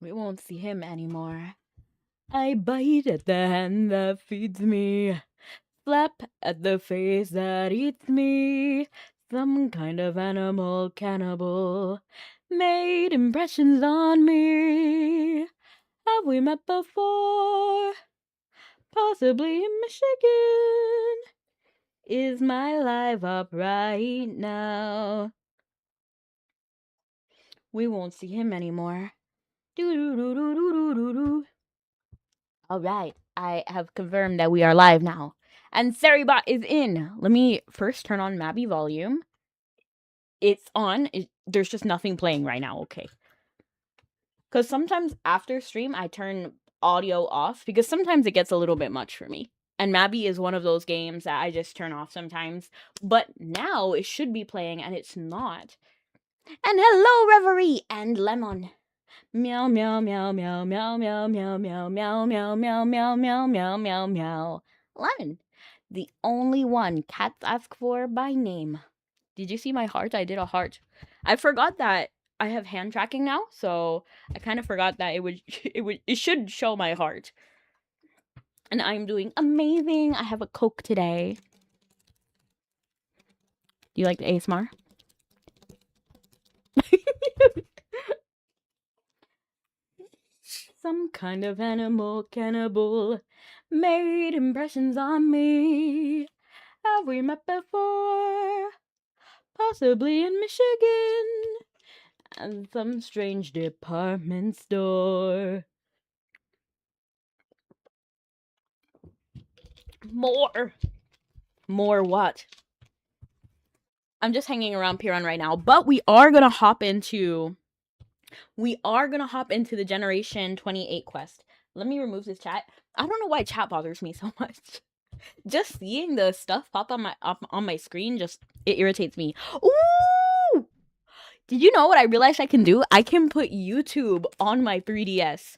We won't see him anymore. I bite at the hand that feeds me, slap at the face that eats me. Some kind of animal cannibal made impressions on me. Have we met before? Possibly in Michigan. Is my life up right now? We won't see him anymore. Do. All right, I have confirmed that we are live now. And Seribot is in. Let me first turn on Mabi volume. It's on. There's just nothing playing right now, okay. Because sometimes after stream, I turn audio off because sometimes it gets a little bit much for me. And Mabi is one of those games that I just turn off sometimes. But now it should be playing and it's not. And hello, Reverie and Lemon. Meow meow meow meow meow meow meow meow meow meow meow meow meow meow meow meow. Lemon, the only one cats ask for by name. Did you see my heart? I did a heart. I forgot that I have hand tracking now, so I kind of forgot that it should show my heart. And I'm doing amazing. I have a Coke today. Do you like the ASMR? Some kind of animal cannibal made impressions on me. Have we met before? Possibly in Michigan. And some strange department store. More what? I'm just hanging around Piran right now, but we are gonna hop into the Generation 28 quest. Let me remove this chat. I don't know why chat bothers me so much. Just seeing the stuff pop on my screen it irritates me. Ooh! Did you know what I realized I can do? I can put YouTube on my 3DS.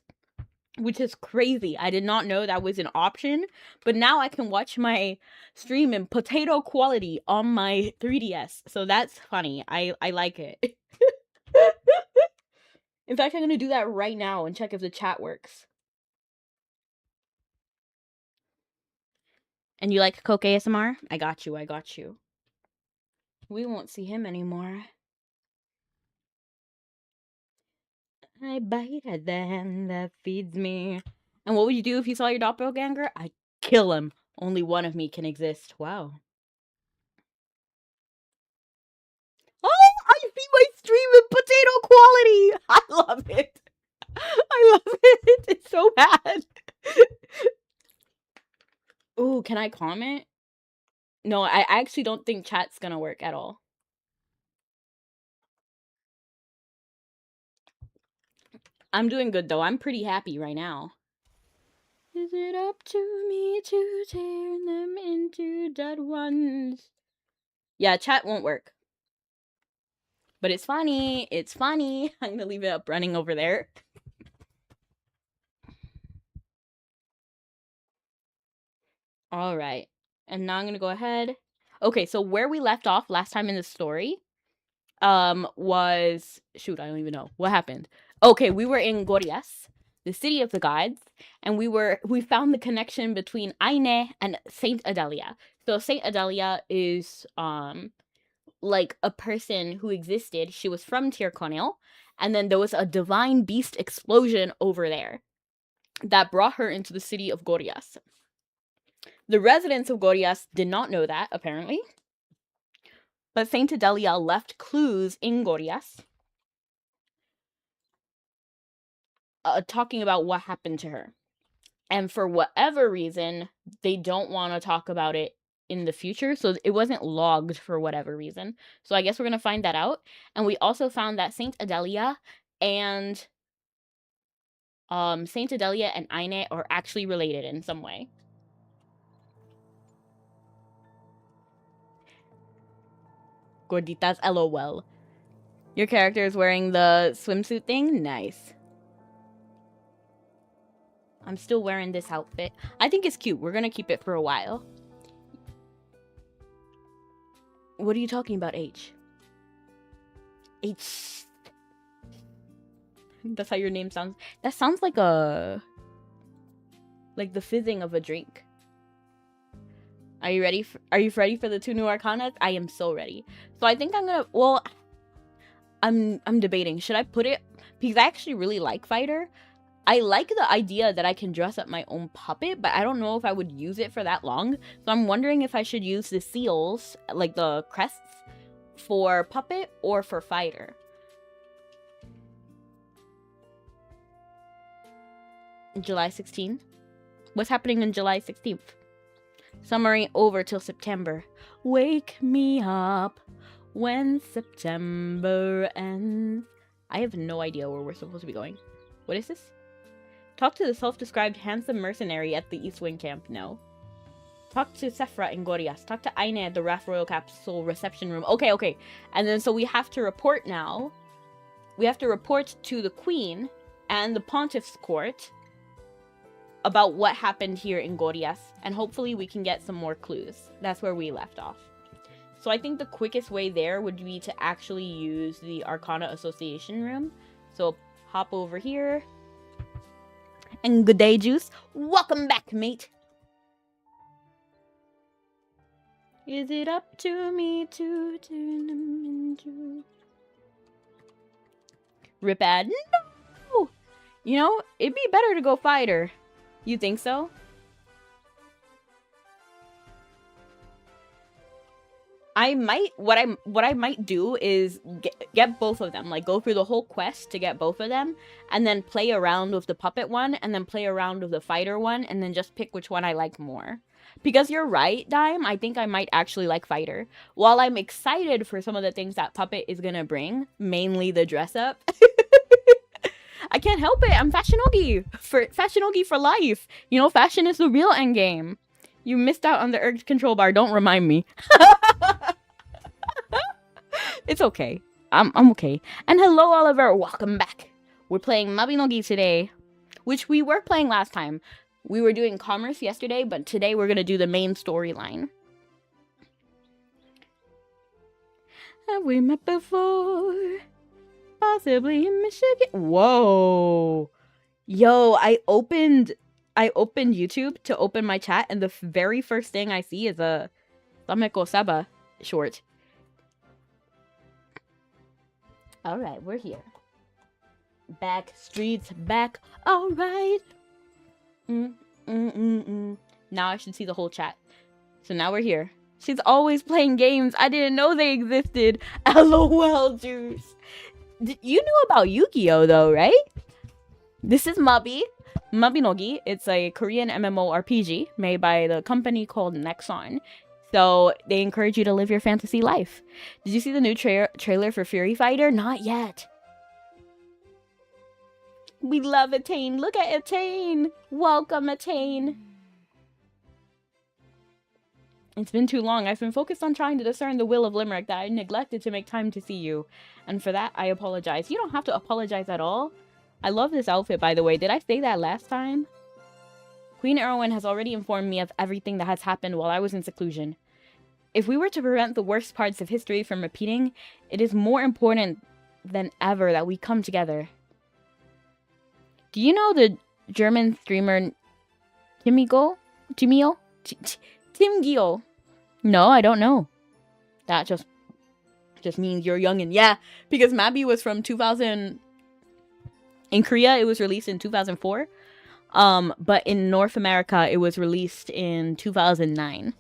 Which is crazy. I did not know that was an option, but now I can watch my stream in potato quality on my 3DS. So that's funny. I like it. In fact, I'm going to do that right now and check if the chat works. And you like Coke ASMR? I got you. We won't see him anymore. I bite at the hand that feeds me. And what would you do if you saw your doppelganger? I'd kill him. Only one of me can exist. Wow. Oh, I see my stream in potato quality. I love it. I love it. It's so bad. Ooh, can I comment? No, I actually don't think chat's gonna work at all. I'm doing good though. I'm pretty happy right now. Is it up to me to turn them into dead ones? Yeah, chat won't work. But it's funny. It's funny. I'm gonna leave it up running over there. All right. And now I'm gonna go ahead. Okay, so where we left off last time in the story, was shoot, I don't even know what happened. Okay, we were in Gorias, the city of the gods, and we found the connection between Aine and Saint Adelia. So Saint Adelia is like a person who existed. She was from Tirconil, and then there was a divine beast explosion over there that brought her into the city of Gorias. The residents of Gorias did not know that, apparently. But Saint Adelia left clues in Gorias talking about what happened to her. And for whatever reason, they don't want to talk about it in the future. So it wasn't logged for whatever reason. So I guess we're going to find that out. And we also found that Saint Adelia and Aine are actually related in some way. Gorditas LOL. Your character is wearing the swimsuit thing? Nice. I'm still wearing this outfit. I think it's cute. We're gonna keep it for a while. What are you talking about, H? H. That's how your name sounds. That sounds like the fizzing of a drink. Are you ready? Are you ready for the 2 new arcanas? I am so ready. So I think I'm gonna. Well, I'm debating. Should I put it? Because I actually really like fighter. I like the idea that I can dress up my own puppet, but I don't know if I would use it for that long. So I'm wondering if I should use the seals, like the crests, for puppet or for fighter. July 16th? What's happening on July 16th? Summer ain't over till September. Wake me up when September ends. I have no idea where we're supposed to be going. What is this? Talk to the self-described handsome mercenary at the East Wing camp. No. Talk to Sephra in Gorias. Talk to Aine at the Raft Royal Capsule reception room. Okay. And then so we have to report now. We have to report to the Queen and the Pontiff's Court about what happened here in Gorias. And hopefully we can get some more clues. That's where we left off. So I think the quickest way there would be to actually use the Arcana Association room. So hop over here. And good day, Juice. Welcome back, mate. Is it up to me to turn them into... Ripad? No! You know, it'd be better to go fighter. You think so? I might, what I might do is get both of them, like go through the whole quest to get both of them, and then play around with the puppet one, and then play around with the fighter one, and then just pick which one I like more. Because you're right, Dime, I think I might actually like fighter. While I'm excited for some of the things that puppet is gonna bring, mainly the dress up. I can't help it, I'm Fashionogi for life. You know, fashion is the real endgame. You missed out on the urge control bar, don't remind me. It's okay. I'm okay. And hello, Oliver. Welcome back. We're playing Mabinogi today, which we were playing last time. We were doing commerce yesterday, but today we're going to do the main storyline. Have we met before? Possibly in Michigan. Whoa. Yo, I opened YouTube to open my chat, and the very first thing I see is a Sameko Saba short. Alright, we're here. Back, streets, back. Alright. Now I should see the whole chat. So now we're here. She's always playing games. I didn't know they existed. LOL, Juice. You knew about Yu-Gi-Oh! Though, right? This is Mabinogi. It's a Korean MMORPG made by the company called Nexon. So they encourage you to live your fantasy life. Did you see the new trailer for Fury Fighter? Not yet. We love Attain. Look at Attain. Welcome, Attain. It's been too long. I've been focused on trying to discern the will of Limerick that I neglected to make time to see you. And for that, I apologize. You don't have to apologize at all. I love this outfit, by the way. Did I say that last time? Queen Erwin has already informed me of everything that has happened while I was in seclusion. If we were to prevent the worst parts of history from repeating, it is more important than ever that we come together. Do you know the German streamer Timio? Tim Gio? No, I don't know. That just means you're young, and yeah, because Mabi was from 2000. In Korea, it was released in 2004. But in North America, it was released in 2009.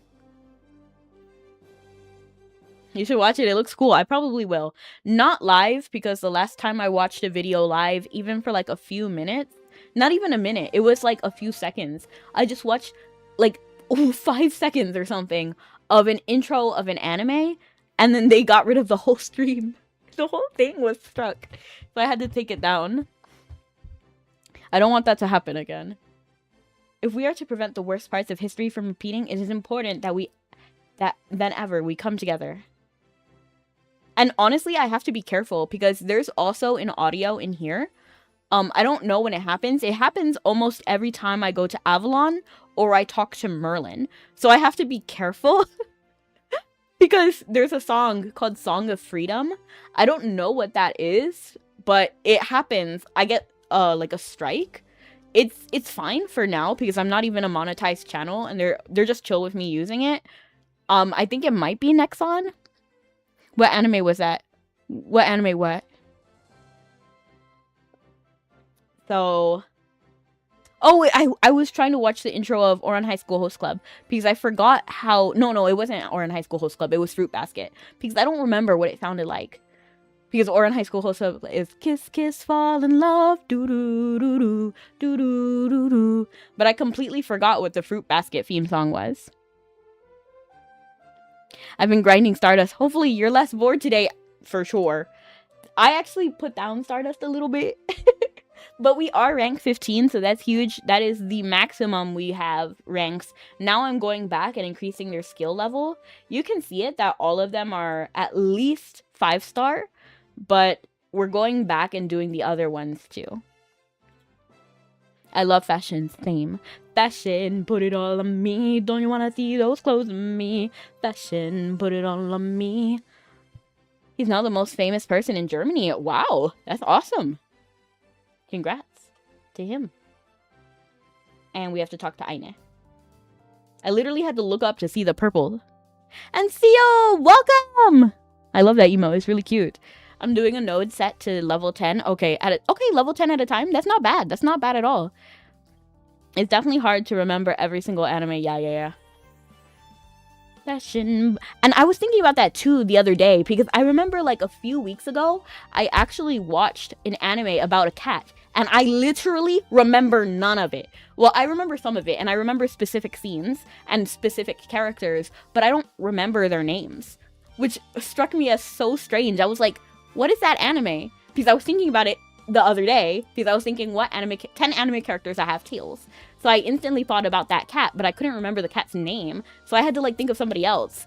You should watch it. It looks cool. I probably will. Not live, because the last time I watched a video live, even for like a few minutes, not even a minute, it was like a few seconds. I just watched like 5 seconds or something of an intro of an anime, and then they got rid of the whole stream. The whole thing was stuck. So I had to take it down. I don't want that to happen again. If we are to prevent the worst parts of history from repeating, it is important that than ever we come together. And honestly, I have to be careful because there's also an audio in here. I don't know when it happens. It happens almost every time I go to Avalon or I talk to Merlin. So I have to be careful because there's a song called Song of Freedom. I don't know what that is, but it happens. I get like a strike. It's fine for now because I'm not even a monetized channel, and they're just chill with me using it. I think it might be Nexon. What anime was that? What anime what? So, oh, I was trying to watch the intro of Ouran High School Host Club because I forgot how. No, it wasn't Ouran High School Host Club. It was Fruit Basket because I don't remember what it sounded like. Because Ouran High School Host Club is kiss, kiss, fall in love, doo doo doo doo doo doo doo doo. But I completely forgot what the Fruit Basket theme song was. I've been grinding Stardust. Hopefully you're less bored today, for sure. I actually put down Stardust a little bit. But we are rank 15, so that's huge. That is the maximum we have ranks. Now I'm going back and increasing their skill level. You can see it that all of them are at least 5-star, but we're going back and doing the other ones too. I love fashion's theme. Fashion, put it all on me. Don't you want to see those clothes on me? Fashion, put it all on me. He's now the most famous person in Germany. Wow, that's awesome. Congrats to him. And we have to talk to Aine. I literally had to look up to see the purple. And Theo, welcome! I love that emo. It's really cute. I'm doing a node set to level 10. Okay, level 10 at a time. That's not bad. That's not bad at all. It's definitely hard to remember every single anime. Yeah. Fashion. And I was thinking about that too the other day because I remember like a few weeks ago, I actually watched an anime about a cat. And I literally remember none of it. Well, I remember some of it, and I remember specific scenes and specific characters, but I don't remember their names, which struck me as so strange. I was like, what is that anime? Because I was thinking about it the other day, because I was thinking, what 10 anime characters that have tails? So I instantly thought about that cat, but I couldn't remember the cat's name, so I had to like think of somebody else.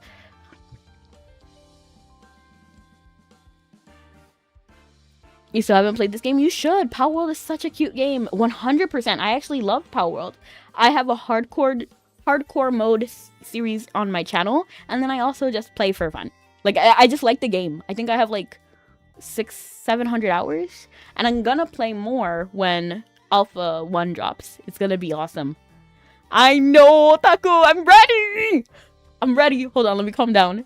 You still haven't played this game? You should. Power World is such a cute game. 100%. I actually love Power World. I have a hardcore mode series on my channel, and then I also just play for fun. Like, I just like the game. I think I have like 600-700 hours, and I'm gonna play more when Alpha 1 drops. It's gonna be awesome. I know, Taku! I'm ready! I'm ready. Hold on, let me calm down.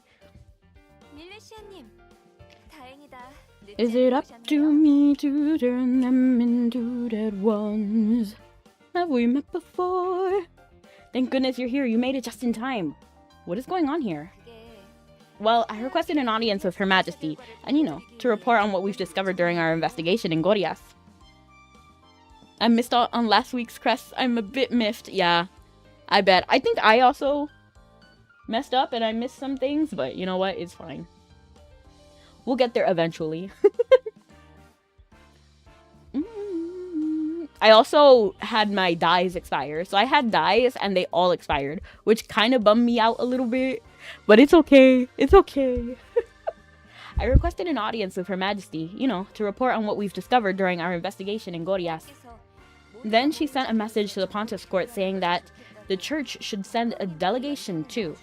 Is it up to me to turn them into dead ones? Have we met before? Thank goodness you're here. You made it just in time. What is going on here? Well, I requested an audience with Her Majesty, and you know, to report on what we've discovered during our investigation in Gorias. I missed out on last week's crest. I'm a bit miffed. Yeah, I bet. I think I also messed up and I missed some things, but you know what? It's fine. We'll get there eventually. I also had my dyes expire. So I had dyes and they all expired, which kind of bummed me out a little bit. But it's okay. It's okay. I requested an audience with Her Majesty, you know, to report on what we've discovered during our investigation in Gorias. Then she sent a message to the Pontiff's Court saying that the church should send a delegation too.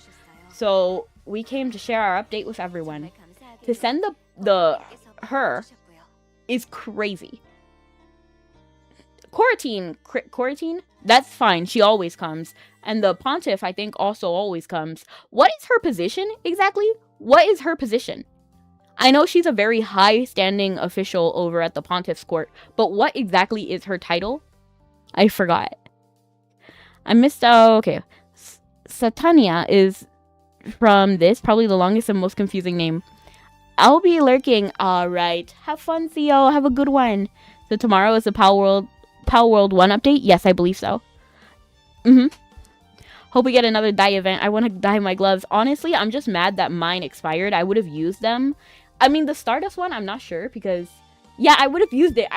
So we came to share our update with everyone. To send her is crazy. Coratine, that's fine. She always comes. And the Pontiff, I think, also always comes. What is her position exactly? What is her position? I know she's a very high-standing official over at the Pontiff's Court, but what exactly is her title? I forgot. I missed out. Okay. Satania is from this, probably the longest and most confusing name. I'll be lurking. Alright. Have fun, Theo. Have a good one. So tomorrow is the Power World 1 update? Yes, I believe so. Hope we get another dye event. I want to dye my gloves. Honestly, I'm just mad that mine expired. I would have used them. I mean, the Stardust one, I'm not sure because... Yeah, I would have used it.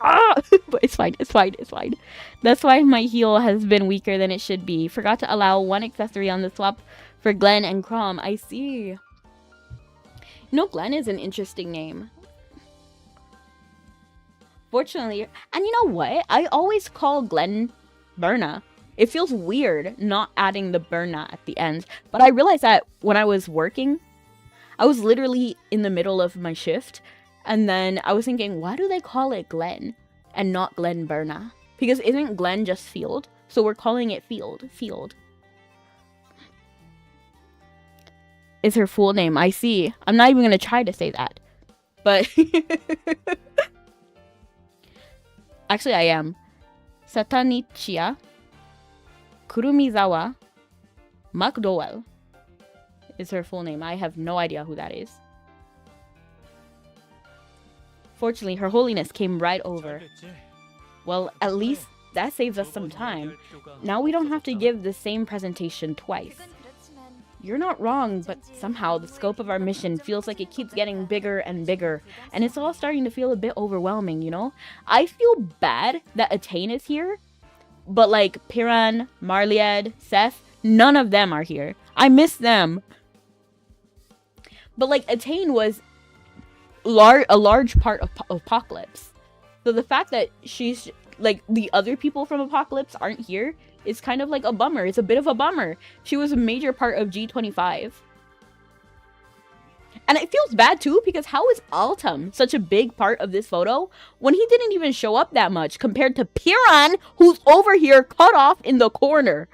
Ah! But it's fine. That's why my heel has been weaker than it should be. Forgot to allow one accessory on the swap for Glenn and Crom. I see. You know, Glenn is an interesting name. Fortunately, and you know what? I always call Glenn Berna. It feels weird not adding the Berna at the end. But I realized that when I was working, I was literally in the middle of my shift. And then I was thinking, why do they call it Glen and not Glen Burna? Because isn't Glen just field? So we're calling it field. Field. Is her full name. I see. I'm not even going to try to say that. But actually I am. Satanichia Kurumizawa McDowell is her full name. I have no idea who that is. Fortunately, Her Holiness came right over. Well, at least that saves us some time. Now we don't have to give the same presentation twice. You're not wrong, but somehow the scope of our mission feels like it keeps getting bigger and bigger, and it's all starting to feel a bit overwhelming, you know? I feel bad that Atane is here, but like Piran, Marlied, Seth, none of them are here. I miss them. But like Atane was a large part of Apocalypse. So the fact that she's like the other people from Apocalypse aren't here is kind of like a bummer. It's a bit of a bummer. She was a major part of G25. And it feels bad too, because how is Altum such a big part of this photo when he didn't even show up that much compared to Piran, who's over here cut off in the corner?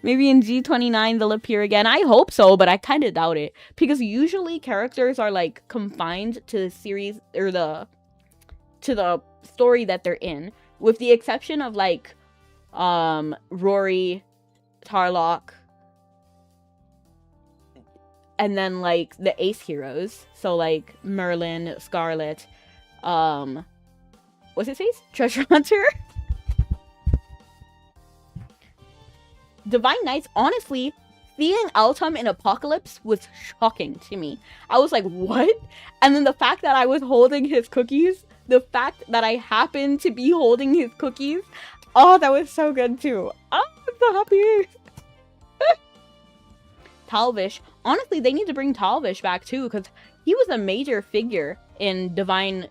Maybe in G29 they'll appear again. I hope so, but I kind of doubt it. Because usually characters are like confined to the series or to the story that they're in. With the exception of like Rory, Tarlock, and then like the ace heroes. So like Merlin, Scarlet, what's his face? Treasure Hunter? Divine Knights, honestly, seeing Altum in Apocalypse was shocking to me. I was like, what? And then the fact that I was holding his cookies, the fact that I happened to be holding his cookies, oh, that was so good too. Oh, I'm so happy. Talvish, honestly, they need to bring Talvish back too, because he was a major figure in Divine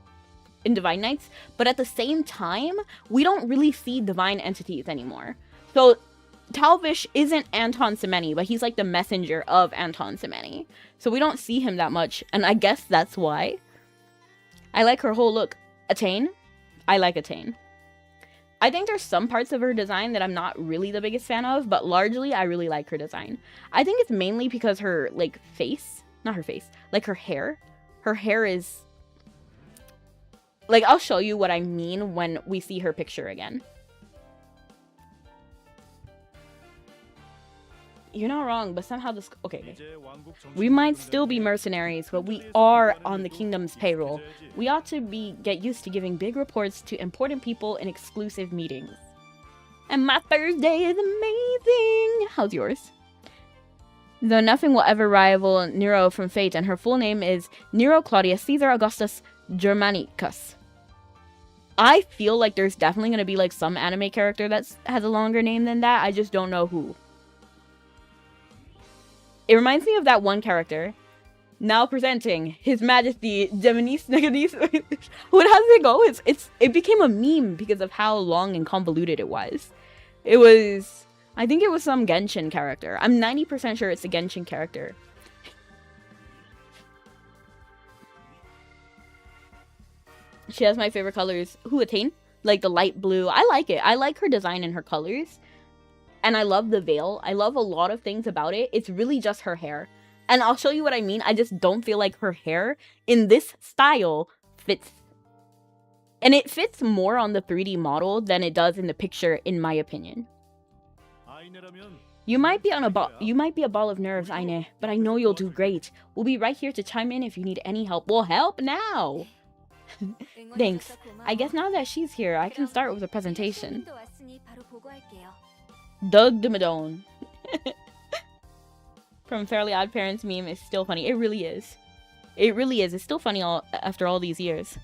Knights, but at the same time, we don't really see divine entities anymore. So Talvish isn't Anton Semeni, but he's like the messenger of Anton Semeni. So we don't see him that much, and I guess that's why. I like her whole look. Atane? I like Atane. I think there's some parts of her design that I'm not really the biggest fan of, but largely I really like her design. I think it's mainly because her, like, face, not her face, like her hair. Her hair is, like, I'll show you what I mean when we see her picture again. You're not wrong, but somehow this... Okay. We might still be mercenaries, but we are on the kingdom's payroll. We ought to get used to giving big reports to important people in exclusive meetings. And my Thursday is amazing! How's yours? Though nothing will ever rival Nero from Fate, and her full name is Nero Claudius Caesar Augustus Germanicus. I feel like there's definitely going to be like some anime character that has a longer name than that. I just don't know who. It reminds me of that one character. Now presenting His Majesty Geminis Neganis. What has it go? It became a meme because of how long and convoluted it was. It was, I think it was some Genshin character. I'm 90% sure it's a Genshin character. She has my favorite colors. Who, Atane? Like the light blue. I like it. I like her design and her colors. And I love the veil. I love a lot of things about it. It's really just her hair. And I'll show you what I mean. I just don't feel like her hair in this style fits. And it fits more on the 3D model than it does in the picture, in my opinion. You might be a ball of nerves, Aine, but I know you'll do great. We'll be right here to chime in if you need any help. Well, help now! Thanks. I guess now that she's here, I can start with the presentation. Doug de Madone from Fairly Odd Parents meme is still funny. It really is. It really is. It's still funny after all these years.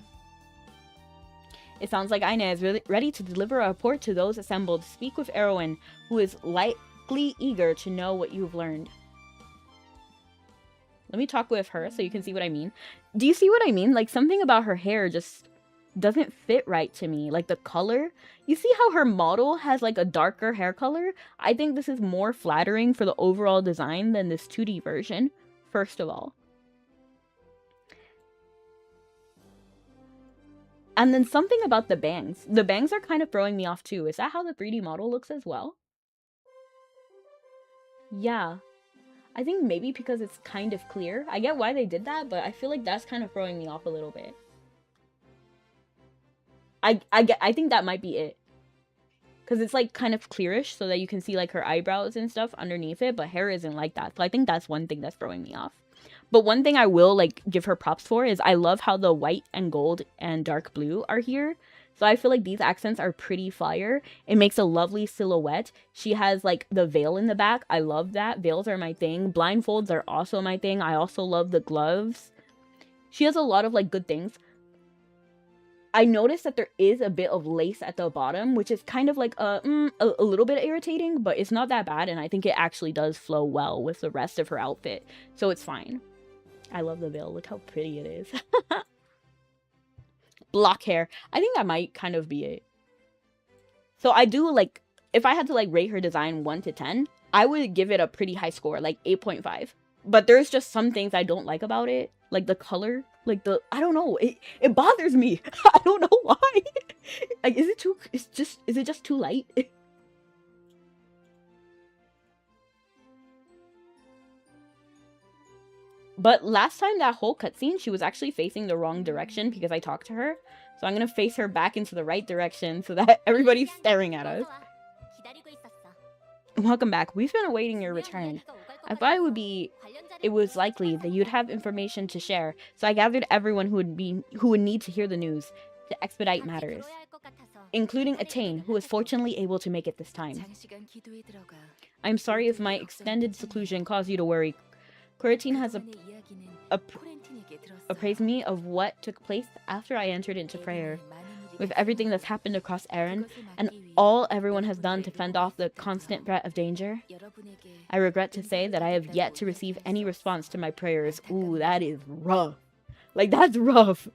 It sounds like Aina is really ready to deliver a report to those assembled. Speak with Erwin, who is likely eager to know what you've learned. Let me talk with her so you can see what I mean. Do you see what I mean? Like, something about her hair just doesn't fit right to me. Like the color, you see how her model has like a darker hair color? I think this is more flattering for the overall design than this 2D version, first of all. And then something about the bangs. The bangs are kind of throwing me off too. Is that how the 3D model looks as well? Yeah. I think maybe because it's kind of clear. I get why they did that, but I feel like that's kind of throwing me off a little bit. I think that might be it. Because it's like kind of clearish so that you can see like her eyebrows and stuff underneath it, but hair isn't like that. So I think that's one thing that's throwing me off. But one thing I will like give her props for is I love how the white and gold and dark blue are here. So I feel like these accents are pretty fire. It makes a lovely silhouette. She has like the veil in the back. I love that. Veils are my thing. Blindfolds are also my thing. I also love the gloves. She has a lot of like good things. I noticed that there is a bit of lace at the bottom, which is kind of like a little bit irritating, but it's not that bad, and I think it actually does flow well with the rest of her outfit, so it's fine. I love the veil. Look how pretty it is. Block hair. I think that might kind of be it. So I do, like, if I had to, like, rate her design 1 to 10, I would give it a pretty high score, like 8.5. But there's just some things I don't like about it. Like the color, like I don't know, it bothers me. I don't know why. Like, is it just too light? But last time that whole cutscene, she was actually facing the wrong direction because I talked to her. So I'm gonna face her back into the right direction so that everybody's staring at us. Welcome back. We've been awaiting your return. I thought it was likely that you'd have information to share, so I gathered everyone who would need to hear the news to expedite matters, including Attain, who was fortunately able to make it this time. I'm sorry if my extended seclusion caused you to worry. Coratine has appraised me of what took place after I entered into prayer. With everything that's happened across Erin, and all everyone has done to fend off the constant threat of danger, I regret to say that I have yet to receive any response to my prayers. Ooh, that is rough. Like, that's rough.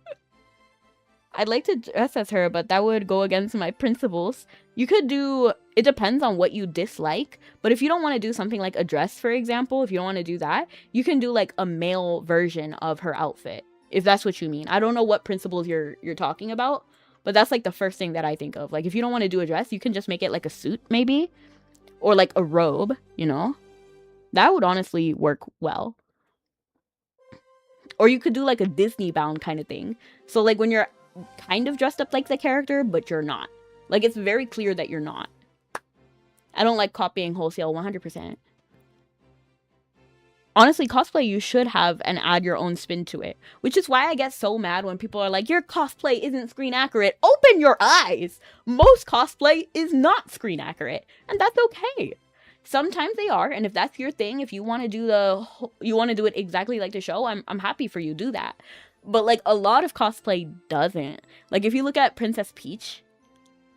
I'd like to dress as her, but that would go against my principles. You could do... It depends on what you dislike, but if you don't want to do something like a dress, for example, if you don't want to do that, you can do, like, a male version of her outfit, if that's what you mean. I don't know what principles you're talking about, but that's, like, the first thing that I think of. Like, if you don't want to do a dress, you can just make it, like, a suit, maybe? Or, like, a robe, you know? That would honestly work well. Or you could do, like, a Disney-bound kind of thing. So, like, when you're kind of dressed up like the character, but you're not. Like, it's very clear that you're not. I don't like copying wholesale 100%. Honestly, cosplay you should have and add your own spin to it. Which is why I get so mad when people are like, your cosplay isn't screen accurate. Open your eyes! Most cosplay is not screen accurate. And that's okay. Sometimes they are, and if that's your thing, if you want to do it exactly like the show, I'm happy for you, do that. But, like, a lot of cosplay doesn't. Like, if you look at Princess Peach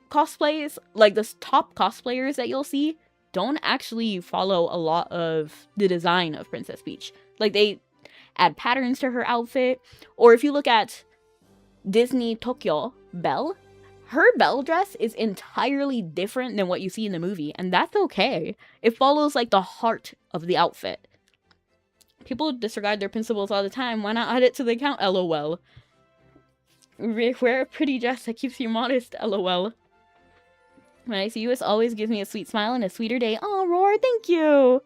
cosplays, like, the top cosplayers that you'll see don't actually follow a lot of the design of Princess Peach. Like, they add patterns to her outfit. Or if you look at Disney Tokyo Belle, her Belle dress is entirely different than what you see in the movie, and that's okay. It follows, like, the heart of the outfit. People disregard their principles all the time. Why not add it to the account? LOL. Wear a pretty dress that keeps you modest. LOL. When I see you, it always gives me a sweet smile and a sweeter day. Oh, Roar, thank you.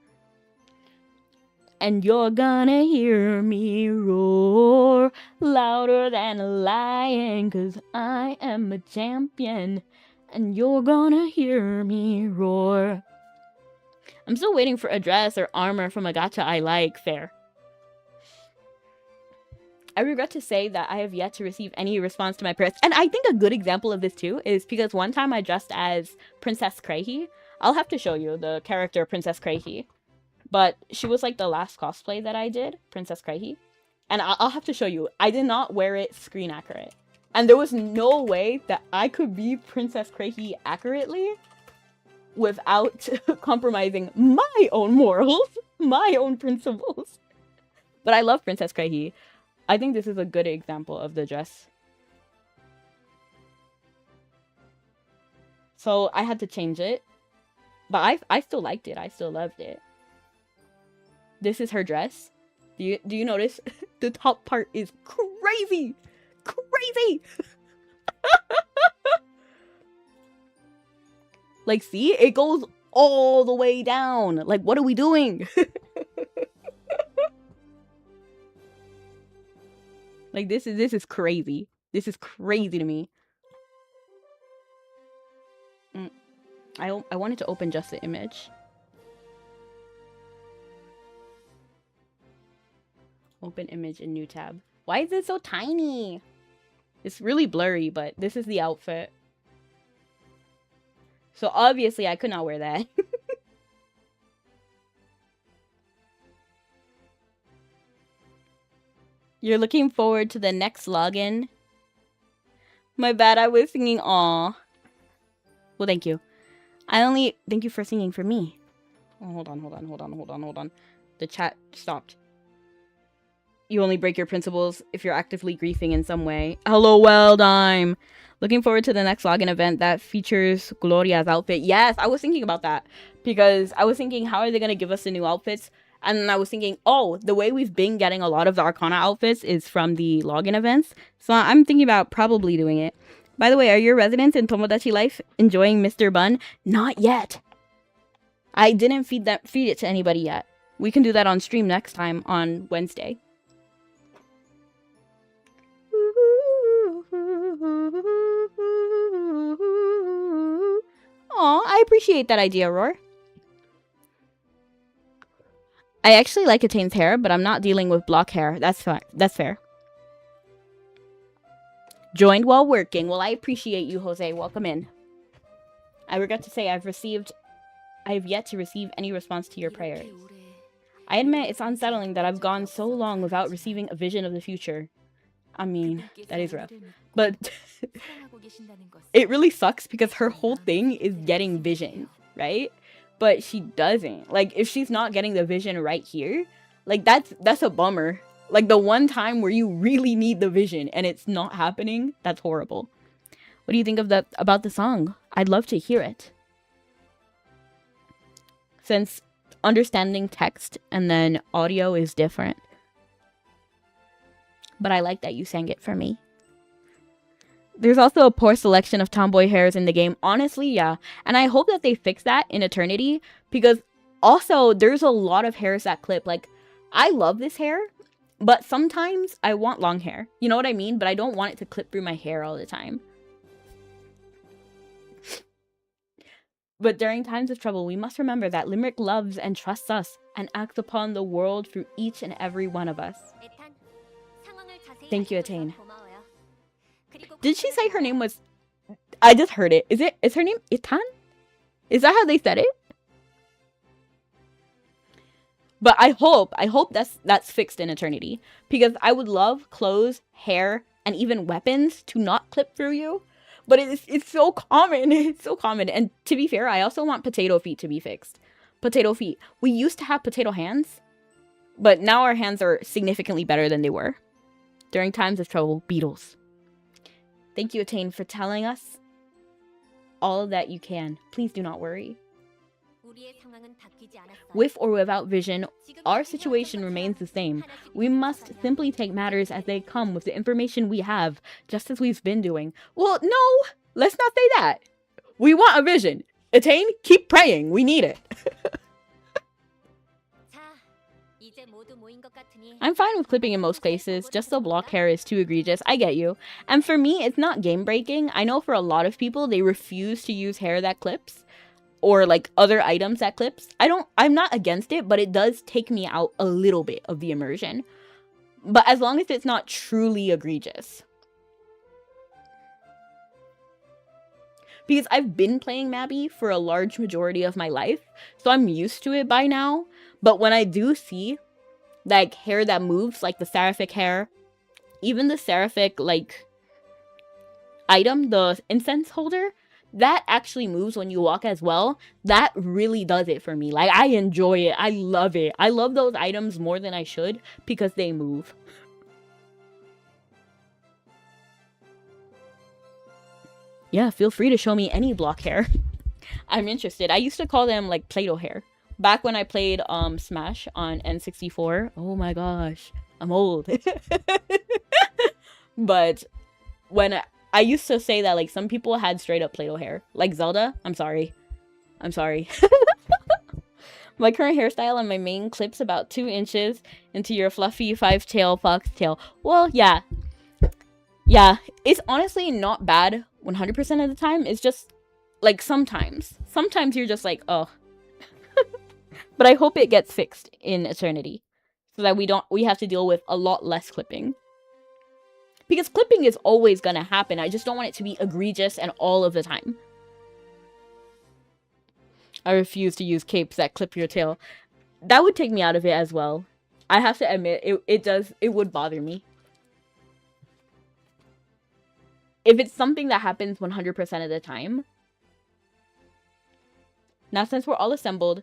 And you're gonna hear me roar louder than a lion, 'cause I am a champion. And you're gonna hear me roar. I'm still waiting for a dress or armor from a gacha I like. Fair. I regret to say that I have yet to receive any response to my prayers. And I think a good example of this too is because one time I dressed as Princess Crazy. I'll have to show you the character Princess Crazy. But she was like the last cosplay that I did, Princess Crazy. And I'll have to show you. I did not wear it screen accurate. And there was no way that I could be Princess Crazy accurately without compromising my own morals, my own principles. But I love Princess Crazy. I think this is a good example of the dress. So I had to change it. But I still liked it. I still loved it. This is her dress. Do you notice? The top part is crazy! Crazy! Like, see? It goes all the way down. Like, what are we doing? Like, this is crazy. This is crazy to me. I wanted to open just the image. Open image in new tab. Why is it so tiny? It's really blurry, but this is the outfit. So obviously I could not wear that. You're looking forward to the next login? My bad, I was singing aw. Well, thank you. Thank you for singing for me. Oh, hold on. The chat stopped. You only break your principles if you're actively griefing in some way. Hello, Weldime. Looking forward to the next login event that features Gloria's outfit. Yes, I was thinking about that. Because I was thinking, how are they going to give us the new outfits? And then I was thinking, oh, the way we've been getting a lot of the Arcana outfits is from the login events. So I'm thinking about probably doing it. By the way, are your residents in Tomodachi Life enjoying Mr. Bun? Not yet. I didn't feed it to anybody yet. We can do that on stream next time on Wednesday. Aw, I appreciate that idea, Roar. I actually like Atane's hair, but I'm not dealing with block hair. That's fine. That's fair. Joined while working. Well, I appreciate you, Jose. Welcome in. I regret to say I have yet to receive any response to your prayers. I admit it's unsettling that I've gone so long without receiving a vision of the future. I mean, that is rough. But it really sucks because her whole thing is getting vision, right? But she doesn't. Like, if she's not getting the vision right here, like, that's a bummer. Like, the one time where you really need the vision and it's not happening, that's horrible. What do you think of about the song? I'd love to hear it. Since understanding text and then audio is different. But I like that you sang it for me. There's also a poor selection of tomboy hairs in the game. Honestly, yeah. And I hope that they fix that in Eternity. Because also, there's a lot of hairs that clip. Like, I love this hair. But sometimes I want long hair. You know what I mean? But I don't want it to clip through my hair all the time. But during times of trouble, we must remember that Limerick loves and trusts us and acts upon the world through each and every one of us. Thank you, Atane. Did she say her name was... I just heard it. Is her name Itan? Is that how they said it? But I hope that's fixed in Eternity. Because I would love clothes, hair, and even weapons to not clip through you. But it's so common. It's so common. And to be fair, I also want potato feet to be fixed. Potato feet. We used to have potato hands. But now our hands are significantly better than they were. During times of trouble, Beatles. Thank you, Atane, for telling us all that you can. Please do not worry. With or without vision, our situation remains the same. We must simply take matters as they come with the information we have, just as we've been doing. Well, no, let's not say that. We want a vision. Atane, keep praying. We need it. I'm fine with clipping in most cases, just the block hair is too egregious. I get you. And for me, it's not game breaking. I know for a lot of people, they refuse to use hair that clips. Or like other items that clips. I'm not against it, but it does take me out a little bit of the immersion. But as long as it's not truly egregious. Because I've been playing Mabi for a large majority of my life, so I'm used to it by now. But when I do see like hair that moves, like the seraphic hair, even the seraphic like item, the incense holder, that actually moves when you walk as well. That really does it for me. Like, I enjoy it. I love it. I love those items more than I should because they move. Yeah, feel free to show me any block hair. I'm interested. I used to call them like Play-Doh hair. Back when I played Smash on N64. Oh my gosh. I'm old. But when I used to say that like some people had straight up Play-Doh hair. Like Zelda. I'm sorry. I'm sorry. My current hairstyle and my mane clips about 2 inches into your fluffy 5-tail foxtail. Well, yeah. Yeah, it's honestly not bad 100% of the time. It's just, like, sometimes. Sometimes you're just like, oh. But I hope it gets fixed in Eternity. So that we have to deal with a lot less clipping. Because clipping is always gonna happen. I just don't want it to be egregious and all of the time. I refuse to use capes that clip your tail. That would take me out of it as well. I have to admit, it would bother me. If it's something that happens 100% of the time. Now, since we're all assembled,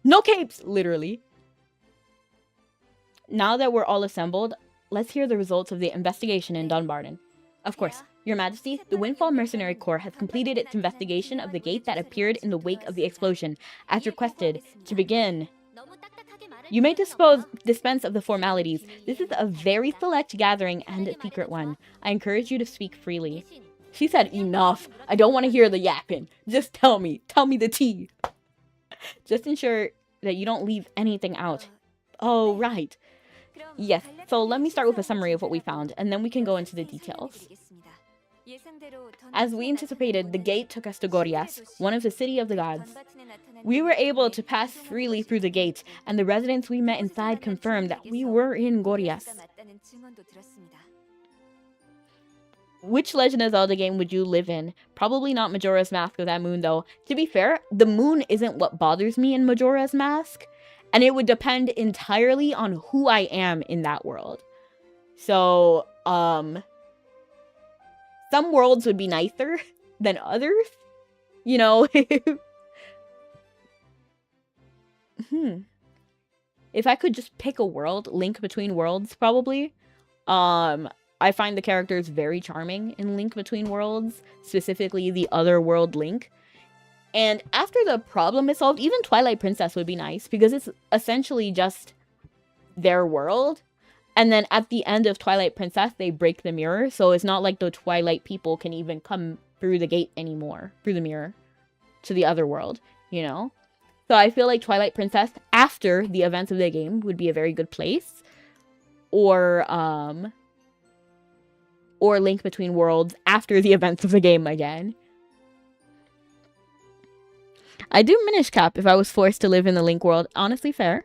no capes, literally. Now that we're all assembled, let's hear the results of the investigation in Dunbarton. Of course, Your Majesty, the Windfall Mercenary Corps has completed its investigation of the gate that appeared in the wake of the explosion, as requested. To begin, you may dispense of the formalities. This is a very select gathering and a secret one. I encourage you to speak freely. She said, enough. I don't want to hear the yapping. Just tell me. Tell me the tea. Just ensure that you don't leave anything out. Oh, right. Yes, so let me start with a summary of what we found, and then we can go into the details. As we anticipated, the gate took us to Gorias, one of the city of the gods. We were able to pass freely through the gate, and the residents we met inside confirmed that we were in Gorias. Which Legend of Zelda game would you live in? Probably not Majora's Mask or that moon, though. To be fair, the moon isn't what bothers me in Majora's Mask, and it would depend entirely on who I am in that world. So, some worlds would be nicer than others, you know? If I could just pick a world, Link Between Worlds, probably. I find the characters very charming in Link Between Worlds, specifically the other world Link. And after the problem is solved, even Twilight Princess would be nice, because it's essentially just their world. And then at the end of Twilight Princess, they break the mirror, so it's not like the Twilight people can even come through the gate anymore, through the mirror, to the other world, you know? So I feel like Twilight Princess, after the events of the game, would be a very good place. Or Link Between Worlds after the events of the game again. I do Minish Cap if I was forced to live in the Link world. Honestly, fair.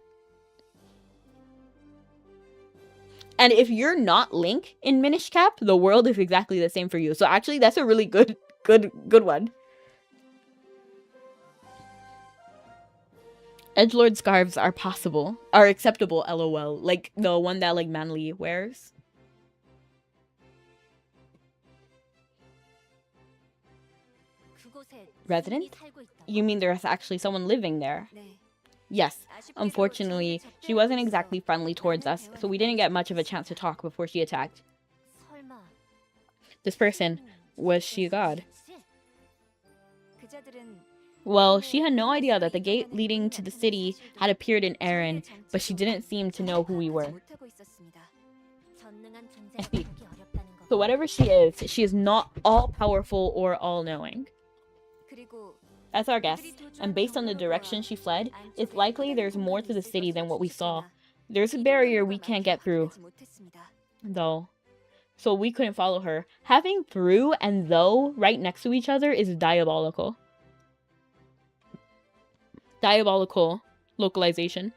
And if you're not Link in Minish Cap, the world is exactly the same for you. So actually, that's a really good one. Edgelord scarves are acceptable, lol. Like the one that like Manly wears. Resident? You mean there's actually someone living there? Yes. Unfortunately, she wasn't exactly friendly towards us, so we didn't get much of a chance to talk before she attacked. This person, was she a god? Well, she had no idea that the gate leading to the city had appeared in Erin, but she didn't seem to know who we were. I see. So whatever she is not all-powerful or all-knowing. That's our guess, and based on the direction she fled, it's likely there's more to the city than what we saw. There's a barrier we can't get through, though, so we couldn't follow her. Having through and though right next to each other is diabolical. Diabolical localization.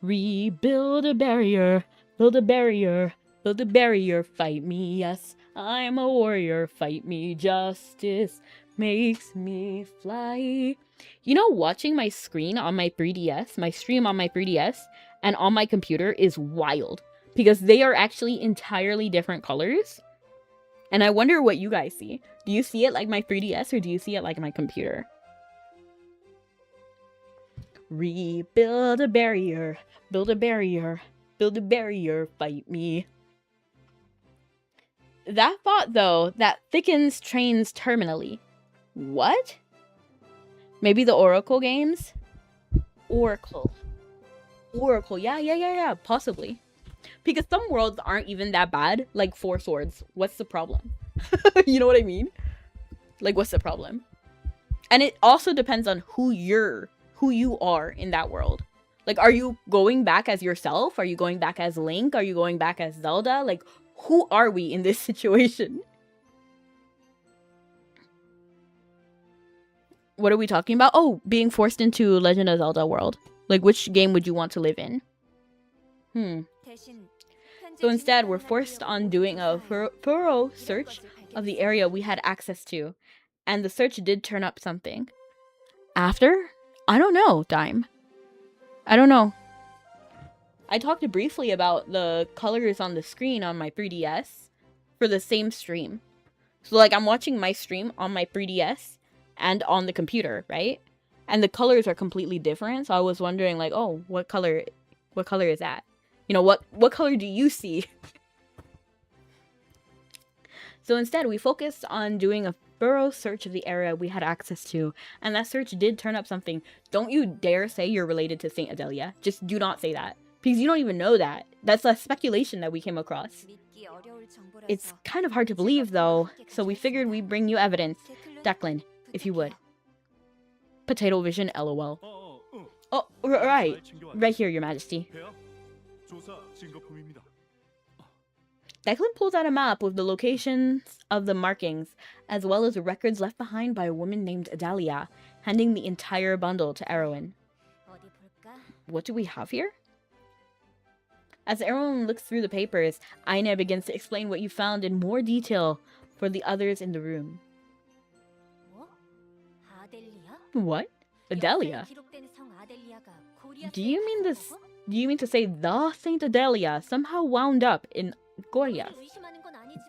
Rebuild a barrier, build a barrier, build a barrier, fight me, yes. I'm a warrior, fight me, justice makes me fly. You know, watching my screen on my 3DS, my stream on my 3DS, and on my computer is wild. Because they are actually entirely different colors. And I wonder what you guys see. Do you see it like my 3DS or do you see it like my computer? Rebuild a barrier, build a barrier, build a barrier, fight me. That thought, though, that thickens trains terminally. What? Maybe the Oracle games? Oracle, yeah, possibly. Because some worlds aren't even that bad, like 4 Swords. What's the problem? You know what I mean? Like, what's the problem? And it also depends on who you are in that world. Like, are you going back as yourself? Are you going back as Link? Are you going back as Zelda? Like, who are we in this situation? What are we talking about? Oh, being forced into Legend of Zelda world. Like, which game would you want to live in? So instead, we're forced on doing a thorough search of the area we had access to. And the search did turn up something. After? I don't know, Dime. I don't know. I talked briefly about the colors on the screen on my 3DS for the same stream. So, like, I'm watching my stream on my 3DS and on the computer, right? And the colors are completely different. So I was wondering, like, oh, what color is that? You know, what color do you see? So instead, we focused on doing a thorough search of the area we had access to, and that search did turn up something. Don't you dare say you're related to Saint Adelia. Just do not say that. Because you don't even know that. That's a speculation that we came across. It's kind of hard to believe, though, so we figured we'd bring you evidence. Declan, if you would. Potato Vision, LOL. Oh, right. Right here, Your Majesty. Declan pulls out a map with the locations of the markings, as well as records left behind by a woman named Adalia, handing the entire bundle to Erwin. What do we have here? As Erwin looks through the papers, Aina begins to explain what you found in more detail for the others in the room. What? Adelia? Do you mean to say the Saint Adelia somehow wound up in Gorgias?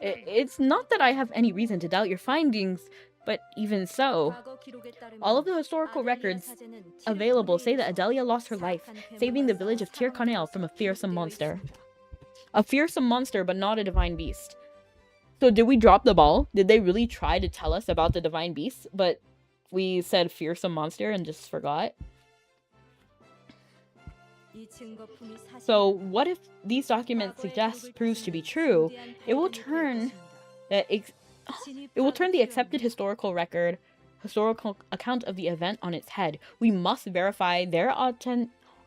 It's not that I have any reason to doubt your findings, but even so, all of the historical records available say that Adelia lost her life, saving the village of Tirkanel from a fearsome monster. A fearsome monster, but not a divine beast. So did we drop the ball? Did they really try to tell us about the divine beast, but we said fearsome monster and just forgot? So what if these documents suggest proves to be true? It will turn the accepted historical account of the event on its head. We must verify their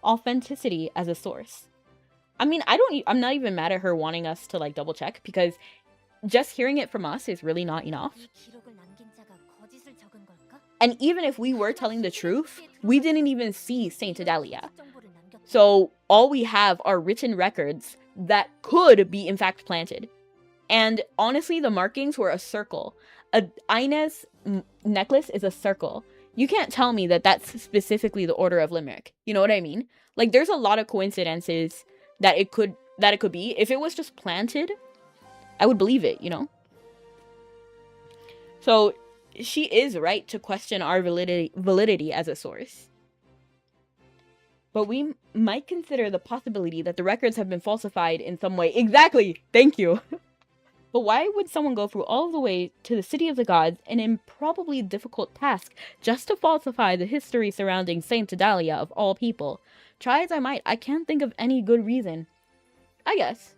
authenticity as a source. I mean, I'm not even mad at her wanting us to like double check, because just hearing it from us is really not enough. And even if we were telling the truth, we didn't even see Saint Adelia. So all we have are written records that could be in fact planted. And honestly, the markings were a circle. Aina's necklace is a circle. You can't tell me that that's specifically the Order of Limerick. You know what I mean? Like, there's a lot of coincidences that it could be. If it was just planted, I would believe it, you know? So she is right to question our validity as a source. But we might consider the possibility that the records have been falsified in some way. Exactly! Thank you! But why would someone go through all the way to the City of the Gods, an improbably difficult task, just to falsify the history surrounding Saint Adelia of all people? Try as I might, I can't think of any good reason. I guess.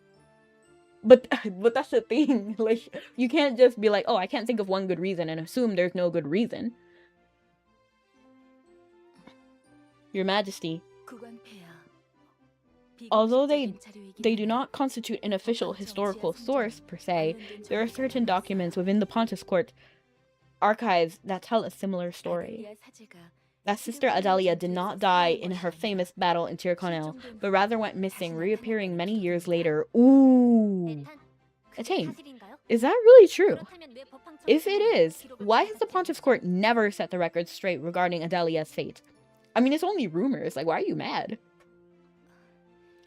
But that's the thing. Like, you can't just be like, oh, I can't think of one good reason and assume there's no good reason. Your Majesty. Although they do not constitute an official historical source, per se, there are certain documents within the Pontiff's Court archives that tell a similar story. That Sister Adelia did not die in her famous battle in Tirconel, but rather went missing, reappearing many years later. Ooh! Attain. Is that really true? If it is, why has the Pontiff's Court never set the record straight regarding Adelia's fate? I mean, it's only rumors. Like, why are you mad?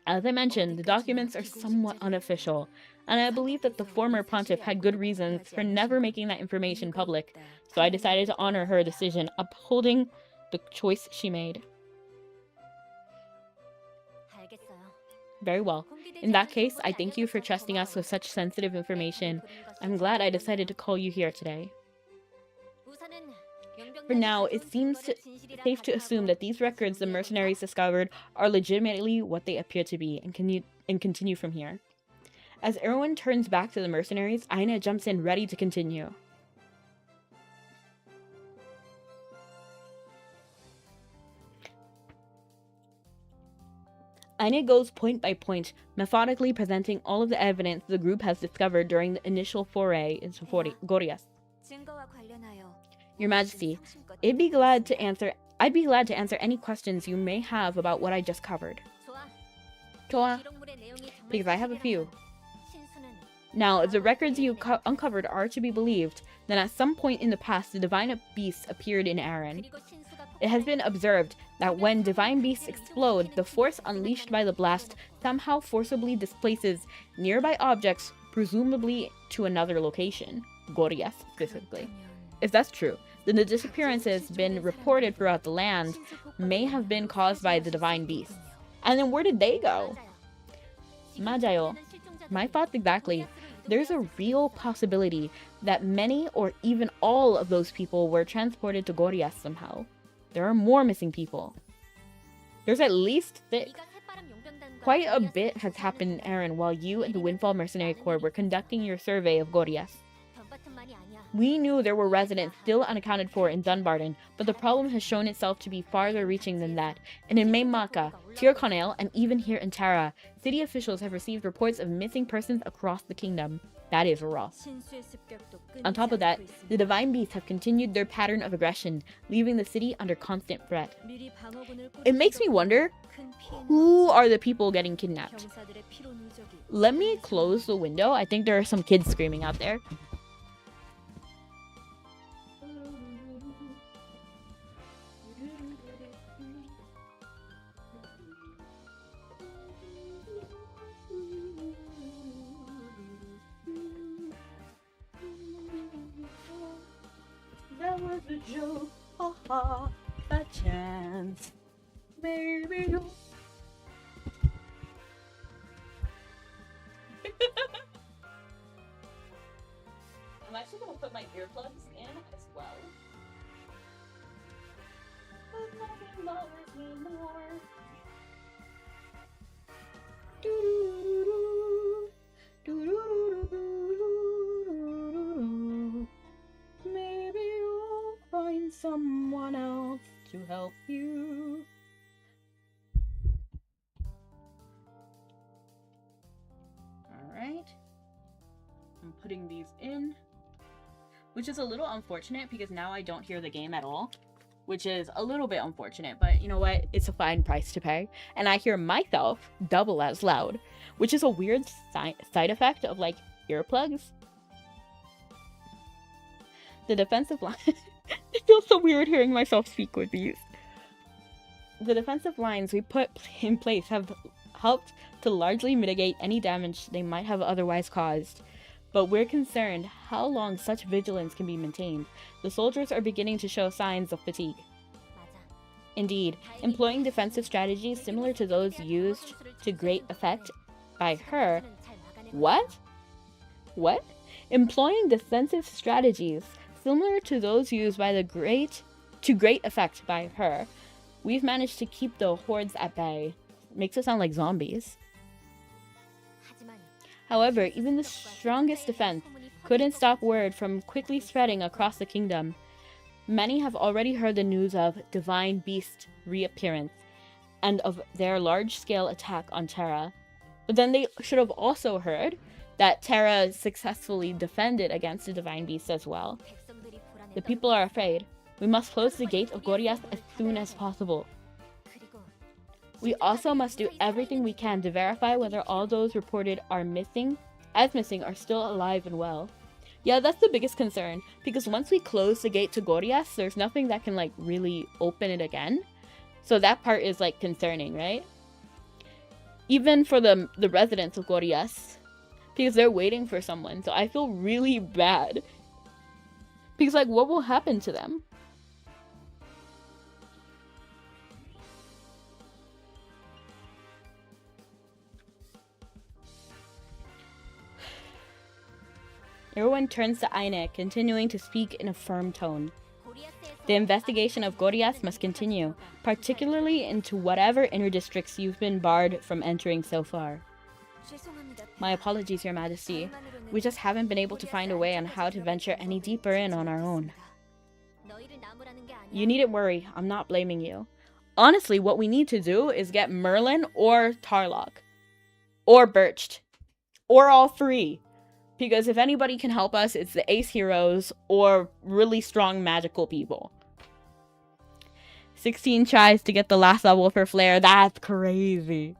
As I mentioned, the documents are somewhat unofficial, and I believe that the former pontiff had good reasons for never making that information public, so I decided to honor her decision, upholding the choice she made. Very well. In that case, I thank you for trusting us with such sensitive information. I'm glad I decided to call you here today. For now, it seems safe to assume that these records the mercenaries discovered are legitimately what they appear to be, and continue from here. As Erwin turns back to the mercenaries, Aina jumps in ready to continue. Aine goes point by point, methodically presenting all of the evidence the group has discovered during the initial foray into Gorgias. Your Majesty, I'd be glad to answer any questions you may have about what I just covered. 좋아. Because I have a few. Now, if the records you uncovered are to be believed, then at some point in the past the divine beasts appeared in Aaron. It has been observed that when divine beasts explode, the force unleashed by the blast somehow forcibly displaces nearby objects, presumably to another location, Gorgias specifically. If that's true, then the disappearances been reported throughout the land may have been caused by the divine beasts. And then where did they go? 맞아요. My thoughts exactly. There's a real possibility that many or even all of those people were transported to Gorgias somehow. There are more missing people. There's at least 6. Quite a bit has happened in Aaron while you and the Windfall Mercenary Corps were conducting your survey of Gorgias. We knew there were residents still unaccounted for in Dunbarton, but the problem has shown itself to be farther reaching than that. And in Maymaka, Tirconale, and even here in Tara, city officials have received reports of missing persons across the kingdom. That is rough. On top of that, the divine beasts have continued their pattern of aggression, leaving the city under constant threat. It makes me wonder, who are the people getting kidnapped? Let me close the window. I think there are some kids screaming out there. That was a joke, haha, a chance, maybe you. I'm actually gonna put my earplugs in as well. But nothing bothers me more. Maybe you'll find someone else to help you. Alright. I'm putting these in. Which is a little unfortunate because now I don't hear the game at all. Which is a little bit unfortunate, but you know what? It's a fine price to pay. And I hear myself double as loud. Which is a weird side effect of like earplugs. The defensive line... It feels so weird hearing myself speak with these. The defensive lines we put in place have helped to largely mitigate any damage they might have otherwise caused. But we're concerned how long such vigilance can be maintained. The soldiers are beginning to show signs of fatigue. Indeed, employing defensive strategies similar to those used to great effect by her... What? What? Employing defensive strategies similar to those used by great effect by her, we've managed to keep the hordes at bay. Makes it sound like zombies. However, even the strongest defense couldn't stop word from quickly spreading across the kingdom. Many have already heard the news of divine beast reappearance and of their large-scale attack on Terra. But then they should have also heard that Terra successfully defended against the divine beast as well. The people are afraid. We must close the gate of Gorgias as soon as possible. We also must do everything we can to verify whether all those reported are missing are still alive and well. Yeah, that's the biggest concern, because once we close the gate to Gorgias, there's nothing that can like really open it again. So that part is like concerning, right? Even for the residents of Gorgias, because they're waiting for someone. So I feel really bad. Because, like, what will happen to them? Everyone turns to Aine, continuing to speak in a firm tone. The investigation of Gorgias must continue, particularly into whatever inner districts you've been barred from entering so far. My apologies, Your Majesty. We just haven't been able to find a way on how to venture any deeper in on our own. You needn't worry, I'm not blaming you. Honestly, what we need to do is get Merlin or Tarlock. Or Birched. Or all three. Because if anybody can help us, it's the ace heroes or really strong magical people. 16 tries to get the last level for Flare. That's crazy.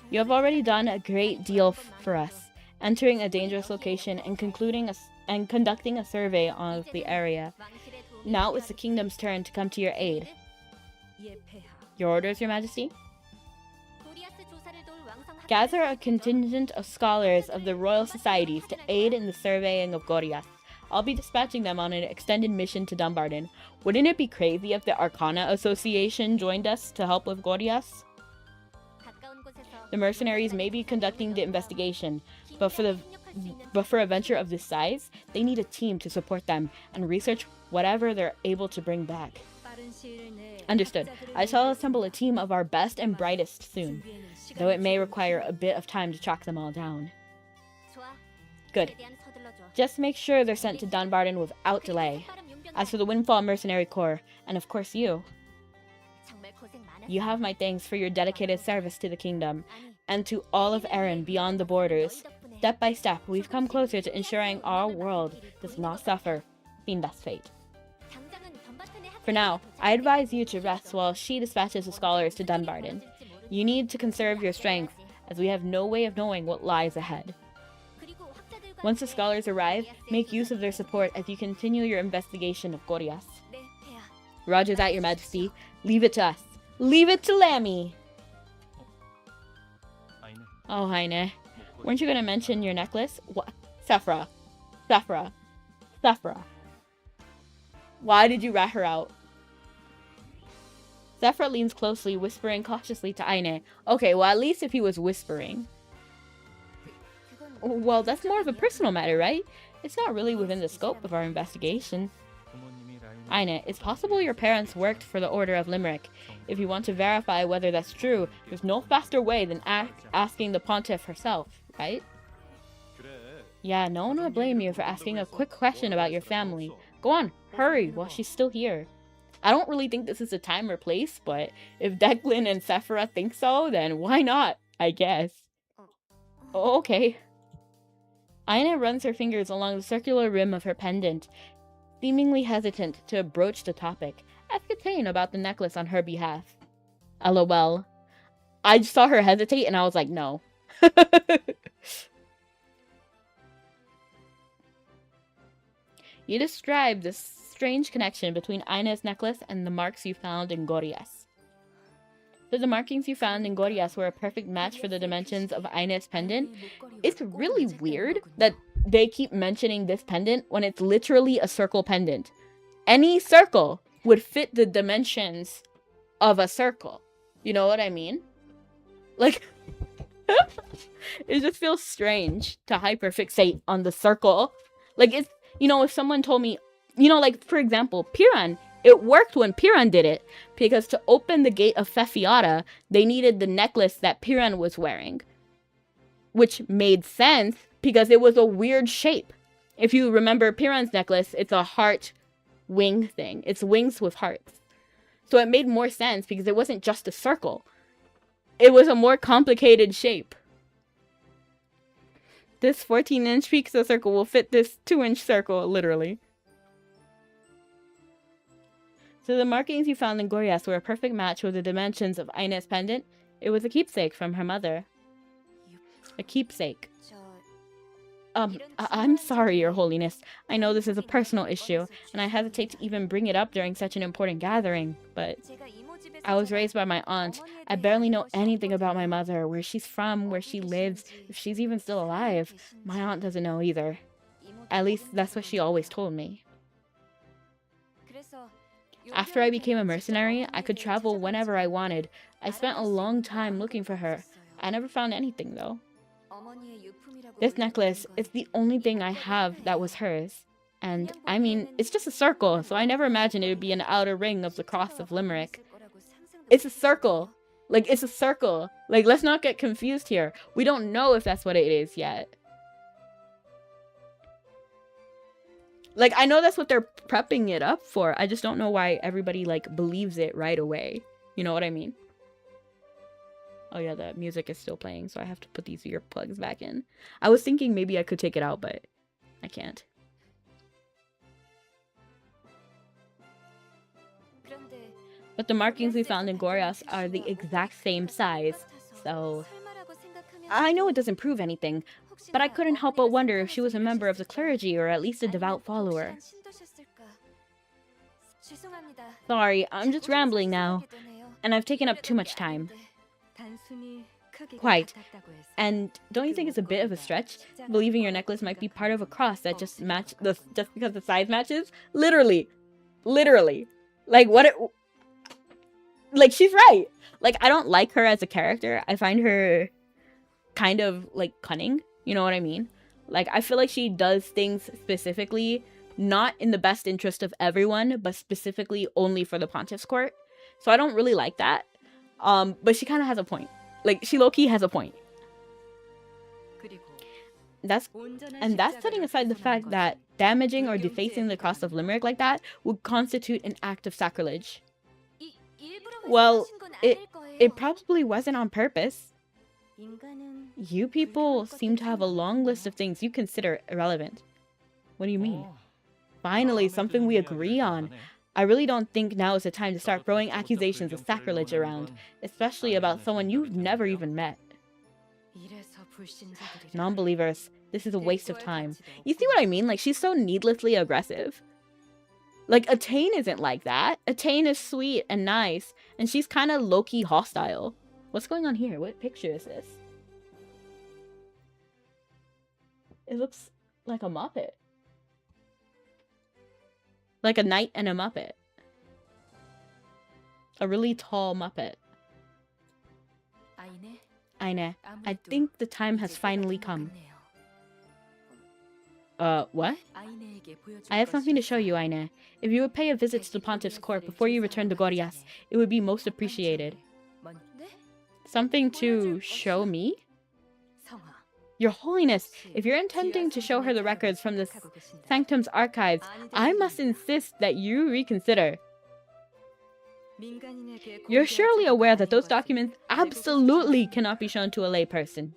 You have already done a great deal for us, entering a dangerous location and conducting a survey of the area. Now it's the kingdom's turn to come to your aid. Your orders, Your Majesty? Gather a contingent of scholars of the royal societies to aid in the surveying of Goryath. I'll be dispatching them on an extended mission to Dumbarton. Wouldn't it be crazy if the Arcana Association joined us to help with Goryath? The mercenaries may be conducting the investigation, but for a venture of this size, they need a team to support them and research whatever they're able to bring back. Understood. I shall assemble a team of our best and brightest soon, though it may require a bit of time to track them all down. Good. Just make sure they're sent to Dunbarton without delay. As for the Windfall Mercenary Corps, and of course you have my thanks for your dedicated service to the kingdom, and to all of Erin beyond the borders. Step by step, we've come closer to ensuring our world does not suffer Fiend's fate. For now, I advise you to rest while she dispatches the scholars to Dunbarton. You need to conserve your strength, as we have no way of knowing what lies ahead. Once the scholars arrive, make use of their support as you continue your investigation of Goryath. Roger that, Your Majesty. Leave it to us. Leave it to Lammy! Oh, Heine. Weren't you gonna mention your necklace? What? Sephra. Why did you rat her out? Sephra leans closely, whispering cautiously to Aine. Okay, well, at least if he was whispering. Well, that's more of a personal matter, right? It's not really within the scope of our investigation. Aine, it's possible your parents worked for the Order of Limerick. If you want to verify whether that's true, there's no faster way than asking the Pontiff herself, right? Yeah, no one will blame you for asking a quick question about your family. Go on, hurry while she's still here. I don't really think this is a time or place, but if Declan and Sephra think so, then why not, I guess. Oh, okay. Aina runs her fingers along the circular rim of her pendant, seemingly hesitant to broach the topic. Ask Katane about the necklace on her behalf. LOL. I just saw her hesitate and I was like, no. You described this strange connection between Aina's necklace and the marks you found in Goryath. So the markings you found in Goryath were a perfect match for the dimensions of Aina's pendant. It's really weird that they keep mentioning this pendant when it's literally a circle pendant. Any circle would fit the dimensions of a circle. You know what I mean? Like, it just feels strange to hyperfixate on the circle. Like, it's, you know, if someone told me, you know, like, for example, Piran, it worked when Piran did it, because to open the gate of Fefiata, they needed the necklace that Piran was wearing. Which made sense, because it was a weird shape. If you remember Piran's necklace, it's a heart wing thing. It's wings with hearts. So it made more sense, because it wasn't just a circle. It was a more complicated shape. This 14-inch pixel circle will fit this 2-inch circle, literally. So the markings you found in Goryath were a perfect match with the dimensions of Aina's pendant. It was a keepsake from her mother. A keepsake. I'm sorry, Your Holiness. I know this is a personal issue, and I hesitate to even bring it up during such an important gathering, but I was raised by my aunt. I barely know anything about my mother, where she's from, where she lives, if she's even still alive. My aunt doesn't know either. At least, that's what she always told me. After I became a mercenary, I could travel whenever I wanted. I spent a long time looking for her. I never found anything, though. This necklace is the only thing I have that was hers. And, I mean, it's just a circle, so I never imagined it would be an outer ring of the Cross of Limerick. It's a circle. Like, it's a circle. Like, let's not get confused here. We don't know if that's what it is yet. Like, I know that's what they're prepping it up for. I just don't know why everybody, like, believes it right away. You know what I mean? Oh yeah, the music is still playing, so I have to put these earplugs back in. I was thinking maybe I could take it out, but I can't. But the markings we found in Gorias are the exact same size, so... I know it doesn't prove anything, but I couldn't help but wonder if she was a member of the clergy or at least a devout follower. Sorry, I'm just rambling now, and I've taken up too much time. Quite. And don't you think it's a bit of a stretch, believing your necklace might be part of a cross that just just because the size matches? Literally. Like, what it... Like, she's right. Like, I don't like her as a character. I find her kind of, like, cunning. You know what I mean? Like, I feel like she does things specifically, not in the best interest of everyone, but specifically only for the Pontiff's Court. So I don't really like that. But she kind of has a point. Like, she low-key has a point. That's setting aside the fact that damaging or defacing the cross of Limerick like that would constitute an act of sacrilege. Well, it probably wasn't on purpose. You people seem to have a long list of things you consider irrelevant. What do you mean? Finally, something we agree on. I really don't think now is the time to start throwing accusations of sacrilege around, especially about someone you've never even met. Non-believers, this is a waste of time. You see what I mean? Like, she's so needlessly aggressive. Like, Attain isn't like that. Attain is sweet and nice, and she's kind of low-key hostile. What's going on here? What picture is this? It looks like a Muppet. Like a knight and a Muppet. A really tall Muppet. Aine, I think the time has finally come. What? I have something to show you, Aine. If you would pay a visit to the Pontiff's Court before you return to Gorias, it would be most appreciated. Something to show me? Your Holiness, if you're intending to show her the records from the Sanctum's archives, I must insist that you reconsider. You're surely aware that those documents absolutely cannot be shown to a layperson.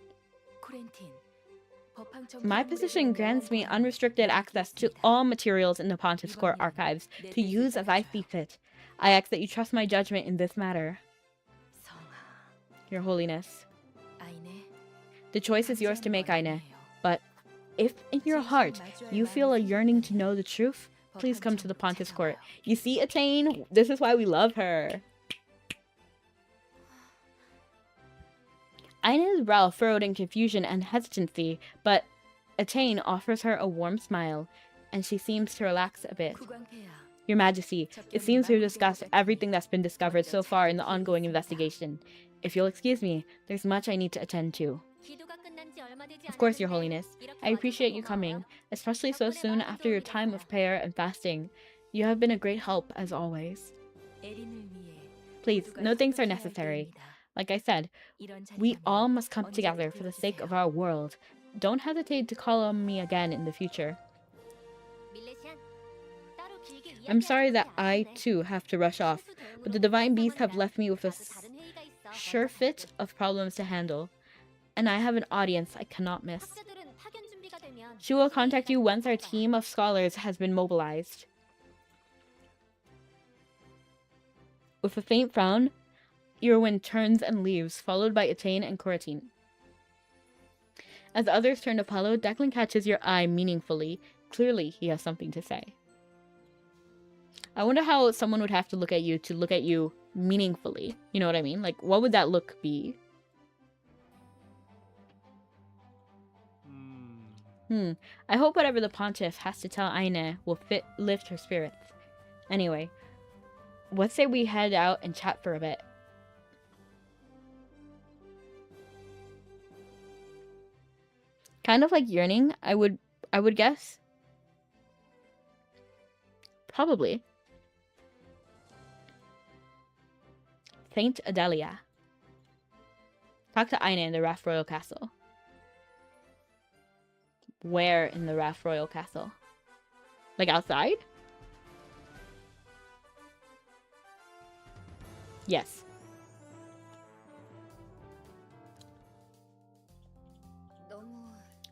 My position grants me unrestricted access to all materials in the Pontiff's Court archives to use as I see fit. I ask that you trust my judgment in this matter. Your Holiness. The choice is yours to make, Aine. But if in your heart you feel a yearning to know the truth, please come to the Pontiff's Court. You see, Attain? This is why we love her. Aine's brow furrowed in confusion and hesitancy, but Attain offers her a warm smile, and she seems to relax a bit. Your Majesty, it seems we've discussed everything that's been discovered so far in the ongoing investigation. If you'll excuse me, there's much I need to attend to. Of course, Your Holiness. I appreciate you coming, especially so soon after your time of prayer and fasting. You have been a great help, as always. Please, no thanks are necessary. Like I said, we all must come together for the sake of our world. Don't hesitate to call on me again in the future. I'm sorry that I, too, have to rush off, but the Divine Beasts have left me with a sure fit of problems to handle, and I have an audience I cannot miss. She will contact you once our team of scholars has been mobilized. With a faint frown, Irwin turns and leaves, followed by Attain and Coratine. As the others turn to follow, Declan catches your eye meaningfully. Clearly, he has something to say. I wonder how someone would have to look at you meaningfully. You know what I mean? Like, what would that look be? I hope whatever the Pontiff has to tell Aine will lift her spirits. Anyway, let's say we head out and chat for a bit. Kind of like yearning, I would guess. Probably. Saint Adelia. Talk to Aine in the Rath Royal Castle. Where in the Rath Royal Castle? Like outside? Yes.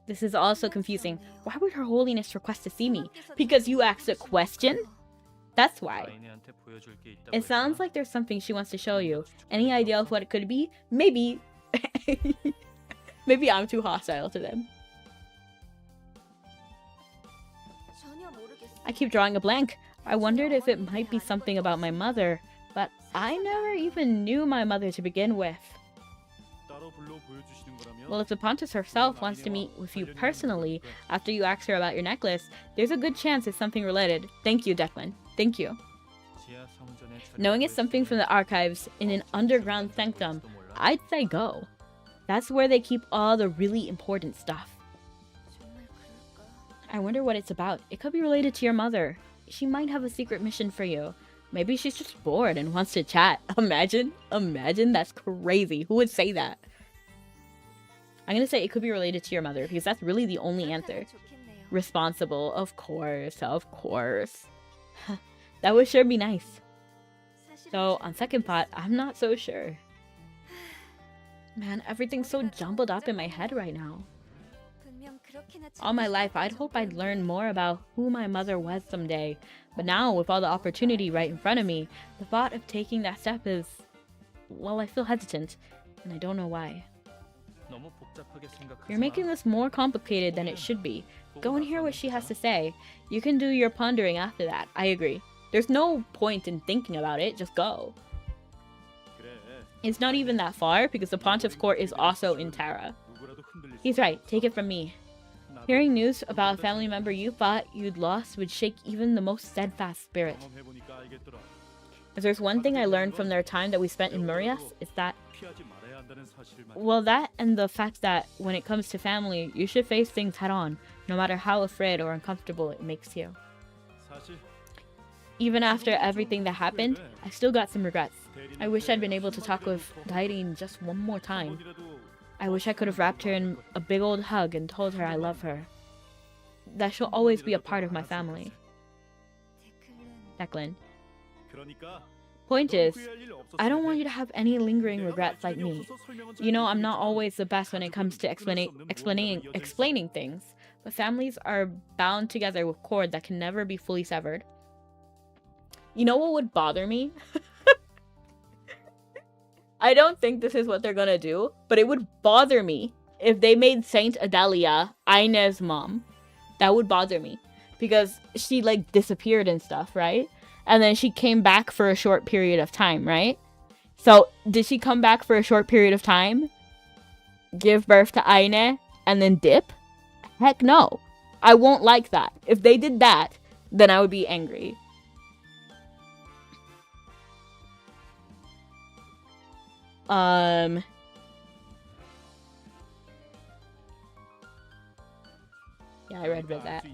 This is also confusing. Why would Her Holiness request to see me? Because you asked a question? That's why. It sounds like there's something she wants to show you. Any idea of what it could be? Maybe. Maybe I'm too hostile to them. I keep drawing a blank. I wondered if it might be something about my mother, but I never even knew my mother to begin with. Well, if the Pontiff herself wants to meet with you personally after you ask her about your necklace, there's a good chance it's something related. Thank you, Declan. Thank you. Knowing it's something from the archives in an underground sanctum, I'd say go. That's where they keep all the really important stuff. I wonder what it's about. It could be related to your mother. She might have a secret mission for you. Maybe she's just bored and wants to chat. Imagine, that's crazy. Who would say that? I'm gonna say it could be related to your mother because that's really the only answer. Responsible, of course, of course. That would sure be nice. So, on second thought, I'm not so sure. Man, everything's so jumbled up in my head right now. All my life, I'd hope I'd learn more about who my mother was someday. But now, with all the opportunity right in front of me, the thought of taking that step is... well, I feel hesitant, and I don't know why. You're making this more complicated than it should be. Go and hear what she has to say. You can do your pondering after that. I agree. There's no point in thinking about it, just go. It's not even that far, because the Pontiff's court is also in Tara. He's right, take it from me. Hearing news about a family member you thought you'd lost would shake even the most steadfast spirit. If there's one thing I learned from their time that we spent in Murias, it's that... well, that and the fact that when it comes to family, you should face things head on, no matter how afraid or uncomfortable it makes you. Even after everything that happened, I still got some regrets. I wish I'd been able to talk with Dairin just one more time. I wish I could have wrapped her in a big old hug and told her I love her. That she'll always be a part of my family. Declan. Point is, I don't want you to have any lingering regrets like me. You know, I'm not always the best when it comes to explaining things, but families are bound together with cord that can never be fully severed. You know what would bother me? I don't think this is what they're gonna do, but it would bother me if they made Saint Adalia Aine's mom. That would bother me. Because she, like, disappeared and stuff, right? And then she came back for a short period of time, right? So, did she come back for a short period of time? Give birth to Aine? And then dip? Heck no. I won't like that. If they did that, then I would be angry. Yeah, I read about that.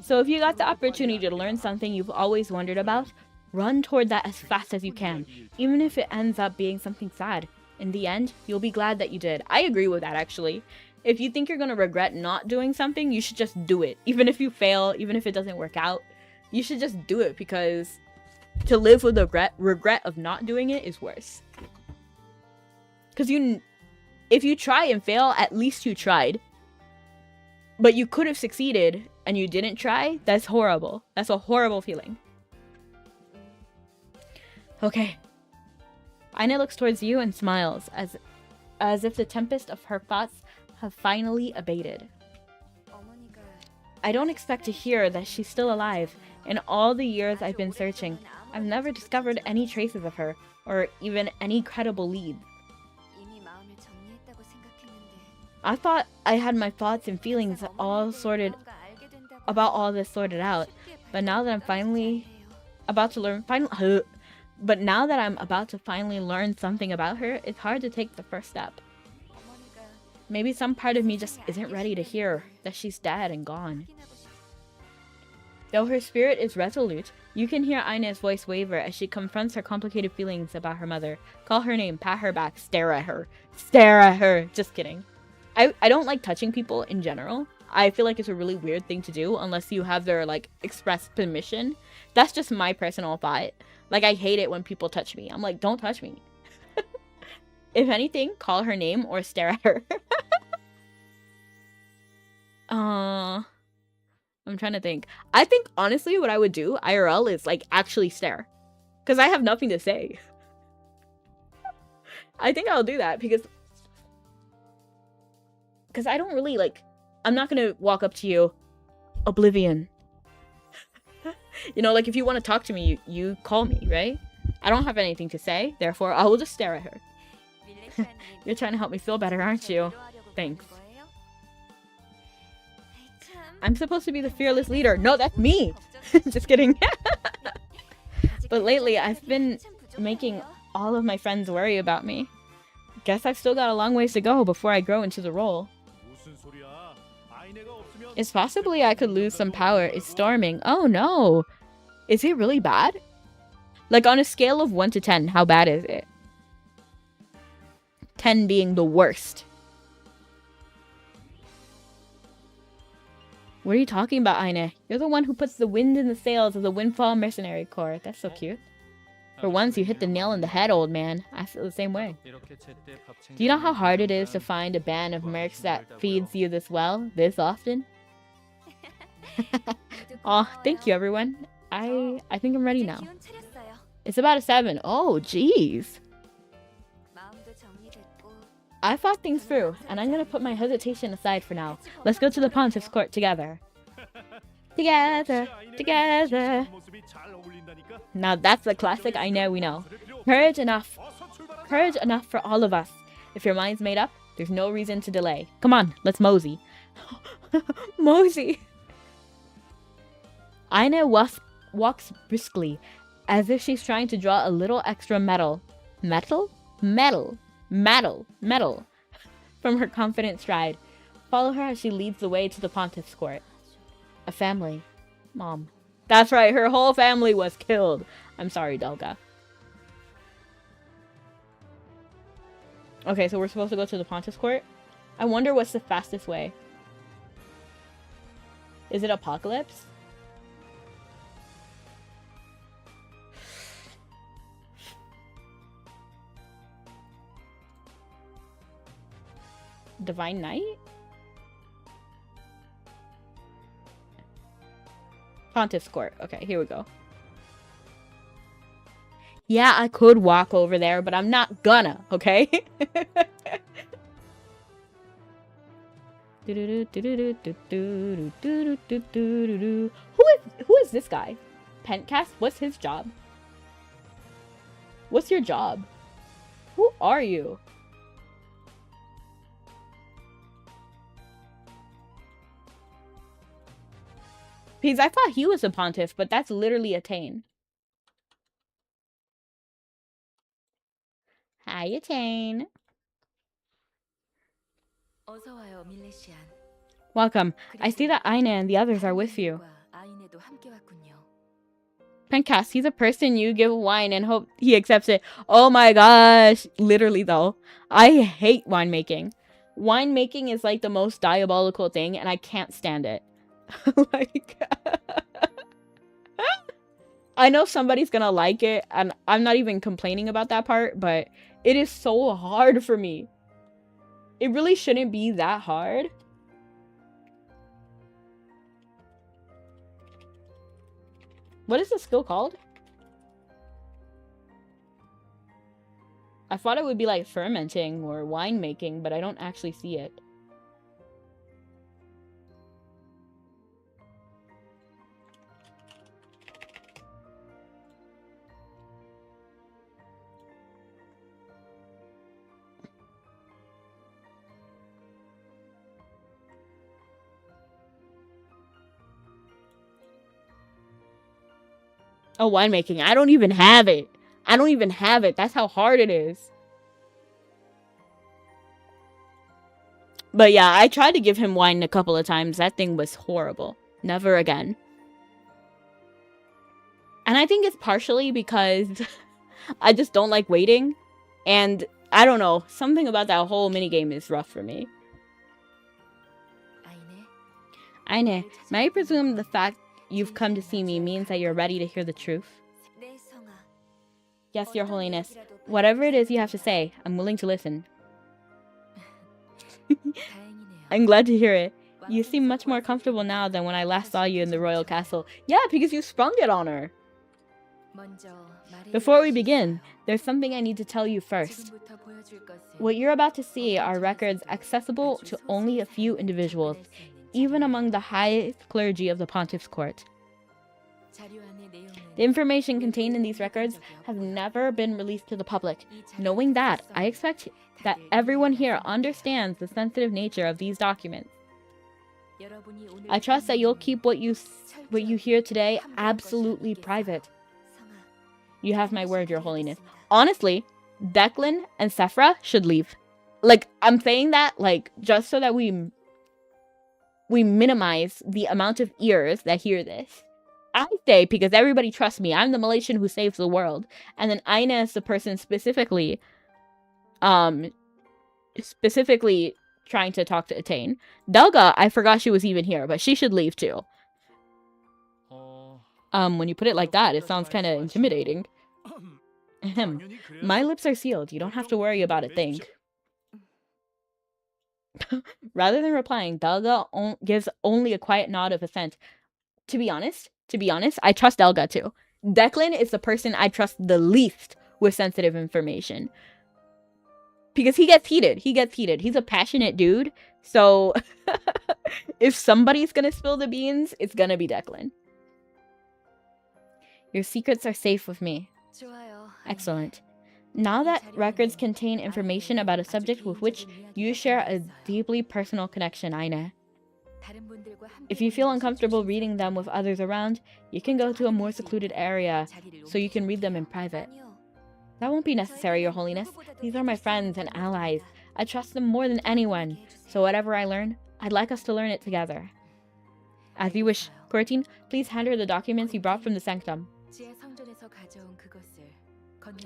So if you got the opportunity to learn something you've always wondered about, run toward that as fast as you can, even if it ends up being something sad. In the end, you'll be glad that you did. I agree with that, actually. If you think you're gonna regret not doing something, you should just do it. Even if you fail, even if it doesn't work out, you should just do it, because to live with the regret of not doing it is worse. Because if you try and fail, at least you tried. But you could have succeeded and you didn't try. That's horrible. That's a horrible feeling. Okay. Aine looks towards you and smiles as if the tempest of her thoughts have finally abated. I don't expect to hear that she's still alive. In all the years I've been searching, I've never discovered any traces of her or even any credible leads. I thought I had my thoughts and feelings all sorted about all this sorted out, but now that I'm about to finally learn something about her, it's hard to take the first step. Maybe some part of me just isn't ready to hear that she's dead and gone. Though her spirit is resolute, you can hear Aine's voice waver as she confronts her complicated feelings about her mother. Call her name, pat her back, stare at her. Stare at her! Just kidding. I don't like touching people in general. I feel like it's a really weird thing to do unless you have their, like, express permission. That's just my personal thought. Like, I hate it when people touch me. I'm like, don't touch me. If anything, call her name or stare at her. I'm trying to think. I think, honestly, what I would do, IRL, is, like, actually stare. Because I have nothing to say. I think I'll do that because I don't really, like, I'm not gonna walk up to you, Oblivion. You know, like, if you want to talk to me, you call me, right? I don't have anything to say, therefore I will just stare at her. You're trying to help me feel better, aren't you? Thanks. I'm supposed to be the fearless leader. No, that's me! Just kidding. But lately, I've been making all of my friends worry about me. Guess I've still got a long ways to go before I grow into the role. It's possibly I could lose some power. It's storming. Oh no! Is it really bad? Like, on a scale of 1 to 10, how bad is it? 10 being the worst. What are you talking about, Aine? You're the one who puts the wind in the sails of the Windfall Mercenary Corps. That's so cute. For once, you hit the nail on the head, old man. I feel the same way. Do you know how hard it is to find a band of mercs that feeds you this well, this often? Aw, thank you, everyone. I think I'm ready now. It's about a 7. Oh, jeez. I thought things through, and I'm gonna put my hesitation aside for now. Let's go to the Pontiff's Court together. Together, together. Now that's the classic I know we know. Courage enough. Courage enough for all of us. If your mind's made up, there's no reason to delay. Come on, let's mosey. Mosey. Aine walks briskly, as if she's trying to draw a little extra metal. Metal? Metal. Metal. Metal. From her confident stride. Follow her as she leads the way to the Pontiff's Court. A family. Mom. That's right, her whole family was killed. I'm sorry, Delga. Okay, so we're supposed to go to the Pontiff's Court? I wonder what's the fastest way. Is it Apocalypse? Divine Knight? Pontiff's Court. Okay, here we go. Yeah, I could walk over there, but I'm not gonna, okay? Who is this guy? Pentcast? What's his job? What's your job? Who are you? Because I thought he was a pontiff, but that's literally a Tane. Hiya, Tane. Welcome. I see that Aine and the others are with you. Pencast, he's a person you give wine and hope he accepts it. Oh my gosh. Literally, though. I hate winemaking. Winemaking is like the most diabolical thing, and I can't stand it. Like, I know somebody's gonna like it, and I'm not even complaining about that part, but it is so hard for me. It really shouldn't be that hard. What is this skill called? I thought it would be like fermenting or winemaking, but I don't actually see it. Oh, winemaking. I don't even have it. I don't even have it. That's how hard it is. But yeah, I tried to give him wine a couple of times. That thing was horrible. Never again. And I think it's partially because I just don't like waiting. And I don't know. Something about that whole minigame is rough for me. Aine, may I presume the fact you've come to see me means that you're ready to hear the truth? Yes, Your Holiness. Whatever it is you have to say, I'm willing to listen. I'm glad to hear it. You seem much more comfortable now than when I last saw you in the royal castle. Yeah, because you sprung it on her. Before we begin, there's something I need to tell you first. What you're about to see are records accessible to only a few individuals, even among the high clergy of the Pontiff's court. The information contained in these records has never been released to the public. Knowing that, I expect that everyone here understands the sensitive nature of these documents. I trust that you'll keep what you hear today absolutely private. You have my word, Your Holiness. Honestly, Declan and Sephra should leave. Like, I'm saying that, like, just so that we minimize the amount of ears that hear this. I stay because everybody trusts me. I'm the Malaysian who saves the world. And then Aina is the person specifically trying to talk to Attain. Delga, I forgot she was even here, but she should leave too. When you put it like that, it sounds kind of intimidating. Ahem. My lips are sealed. You don't have to worry about a thing. Rather than replying, Delga gives only a quiet nod of assent. To be honest, I trust Delga too. Declan is the person I trust the least with sensitive information. Because he gets heated. He's a passionate dude. So if somebody's gonna spill the beans, it's gonna be Declan. Your secrets are safe with me. Excellent. Now that records contain information about a subject with which you share a deeply personal connection, Aina. If you feel uncomfortable reading them with others around, you can go to a more secluded area so you can read them in private. That won't be necessary, Your Holiness. These are my friends and allies. I trust them more than anyone, so whatever I learn, I'd like us to learn it together. As you wish. Courtine, please hand her the documents you brought from the sanctum.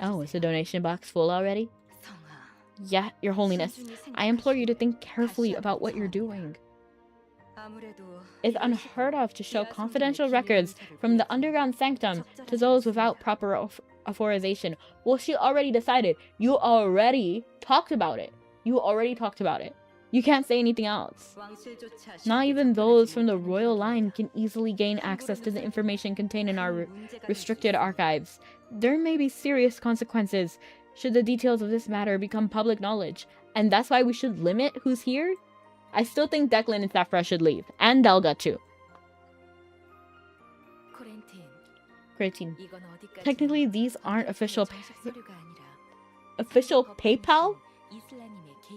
Oh, is the donation box full already? Yeah, Your Holiness. I implore you to think carefully about what you're doing. It's unheard of to show confidential records from the underground sanctum to those without proper authorization. Well, she already decided. You already talked about it. You can't say anything else. Not even those from the royal line can easily gain access to the information contained in our restricted archives. There may be serious consequences should the details of this matter become public knowledge, and that's why we should limit who's here. I still think Declan and Sephra should leave, and Delga too. Creatine. Technically, these aren't official PayPal?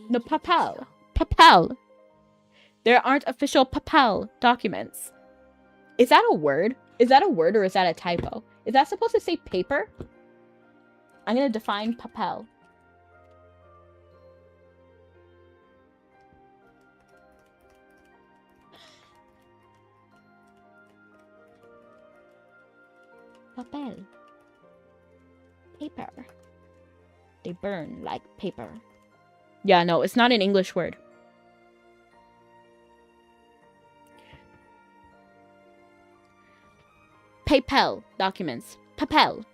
No, Papal. There aren't official Papal documents. Is that a word? Is that a word or is that a typo? Is that supposed to say paper? I'm gonna define Papal. Papel. Paper. They burn like paper. Yeah, no, it's not an English word. PayPal documents. Papel.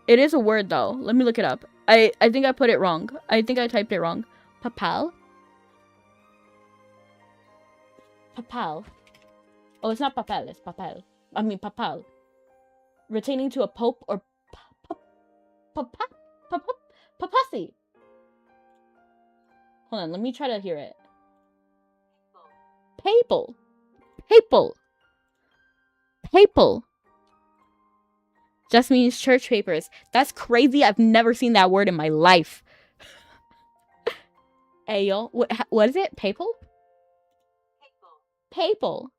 It is a word though. Let me look it up. I think I put it wrong. I think I typed it wrong. Papal. Oh, it's not papel, it's papel. I mean papal. Retaining to a pope or papacy. Hold on, let me try to hear it. Papal. Just means church papers. That's crazy. I've never seen that word in my life. Ayo. What is it? Papal? Papal.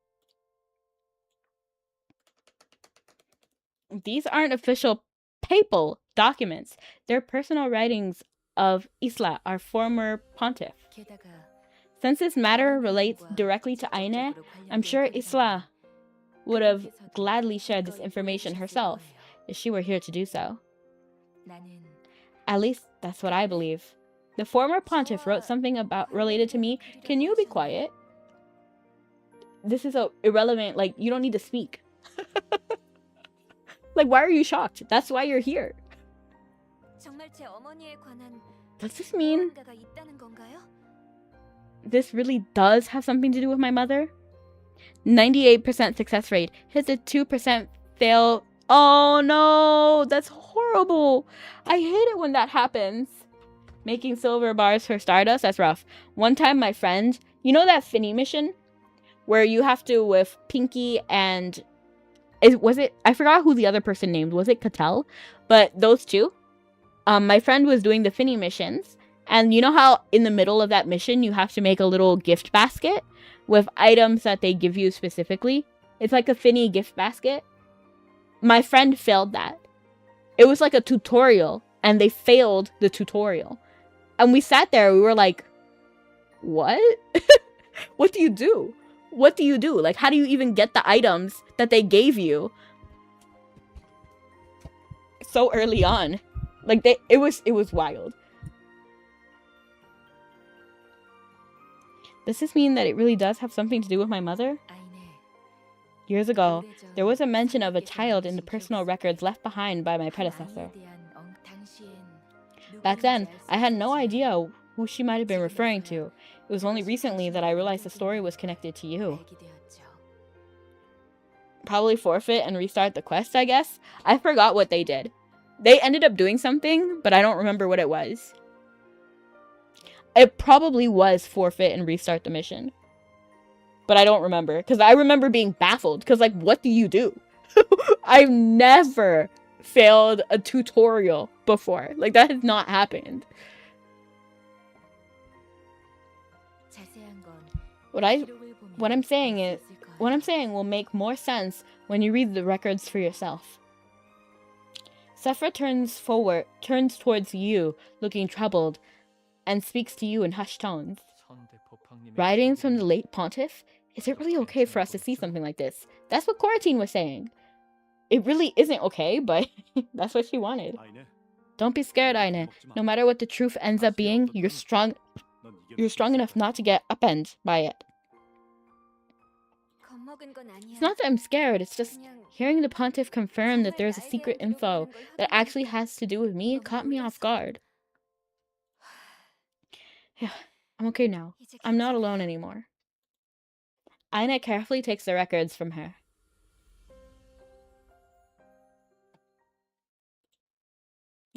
These aren't official papal documents. They're personal writings of Isla, our former pontiff. Since this matter relates directly to Aine, I'm sure Isla would have gladly shared this information herself if she were here to do so. At least that's what I believe. The former pontiff wrote something about related to me. Can you be quiet? This is so irrelevant. Like, you don't need to speak. Like, why are you shocked? That's why you're here. Does this mean this really does have something to do with my mother? 98% success rate. Hits a 2% fail. Oh no, that's horrible. I hate it when that happens. Making silver bars for Stardust, that's rough. One time my friend, you know that Finny mission? Where you have to, with Pinky and... I forgot who the other person named. Was it Cattell? But those two. My friend was doing the Finny missions. And you know how in the middle of that mission you have to make a little gift basket? With items that they give you specifically. It's like a Finny gift basket. My friend failed that. It was like a tutorial. And they failed the tutorial. And we sat there, we were like, what? What do you do? What do you do? Like, how do you even get the items that they gave you so early on? Like, it was wild. Does this mean that it really does have something to do with my mother? Years ago, there was a mention of a child in the personal records left behind by my predecessor. Back then, I had no idea who she might have been referring to. It was only recently that I realized the story was connected to you. Probably forfeit and restart the quest, I guess? I forgot what they did. They ended up doing something, but I don't remember what it was. It probably was forfeit and restart the mission. But I don't remember, because I remember being baffled, because, like, what do you do? I've never failed a tutorial before. Like, that has not happened. What I'm saying will make more sense when you read the records for yourself. Sephra turns towards you, looking troubled, and speaks to you in hushed tones. Writings from the late pontiff? Is it really okay for us to see something like this? That's what Coratine was saying. It really isn't okay, but that's what she wanted. Don't be scared, Aine. No matter what the truth ends up being, you're strong enough not to get upended by it. It's not that I'm scared, it's just hearing the pontiff confirm that there's a secret info that actually has to do with me caught me off guard. Yeah, I'm okay now. I'm not alone anymore. Aine carefully takes the records from her.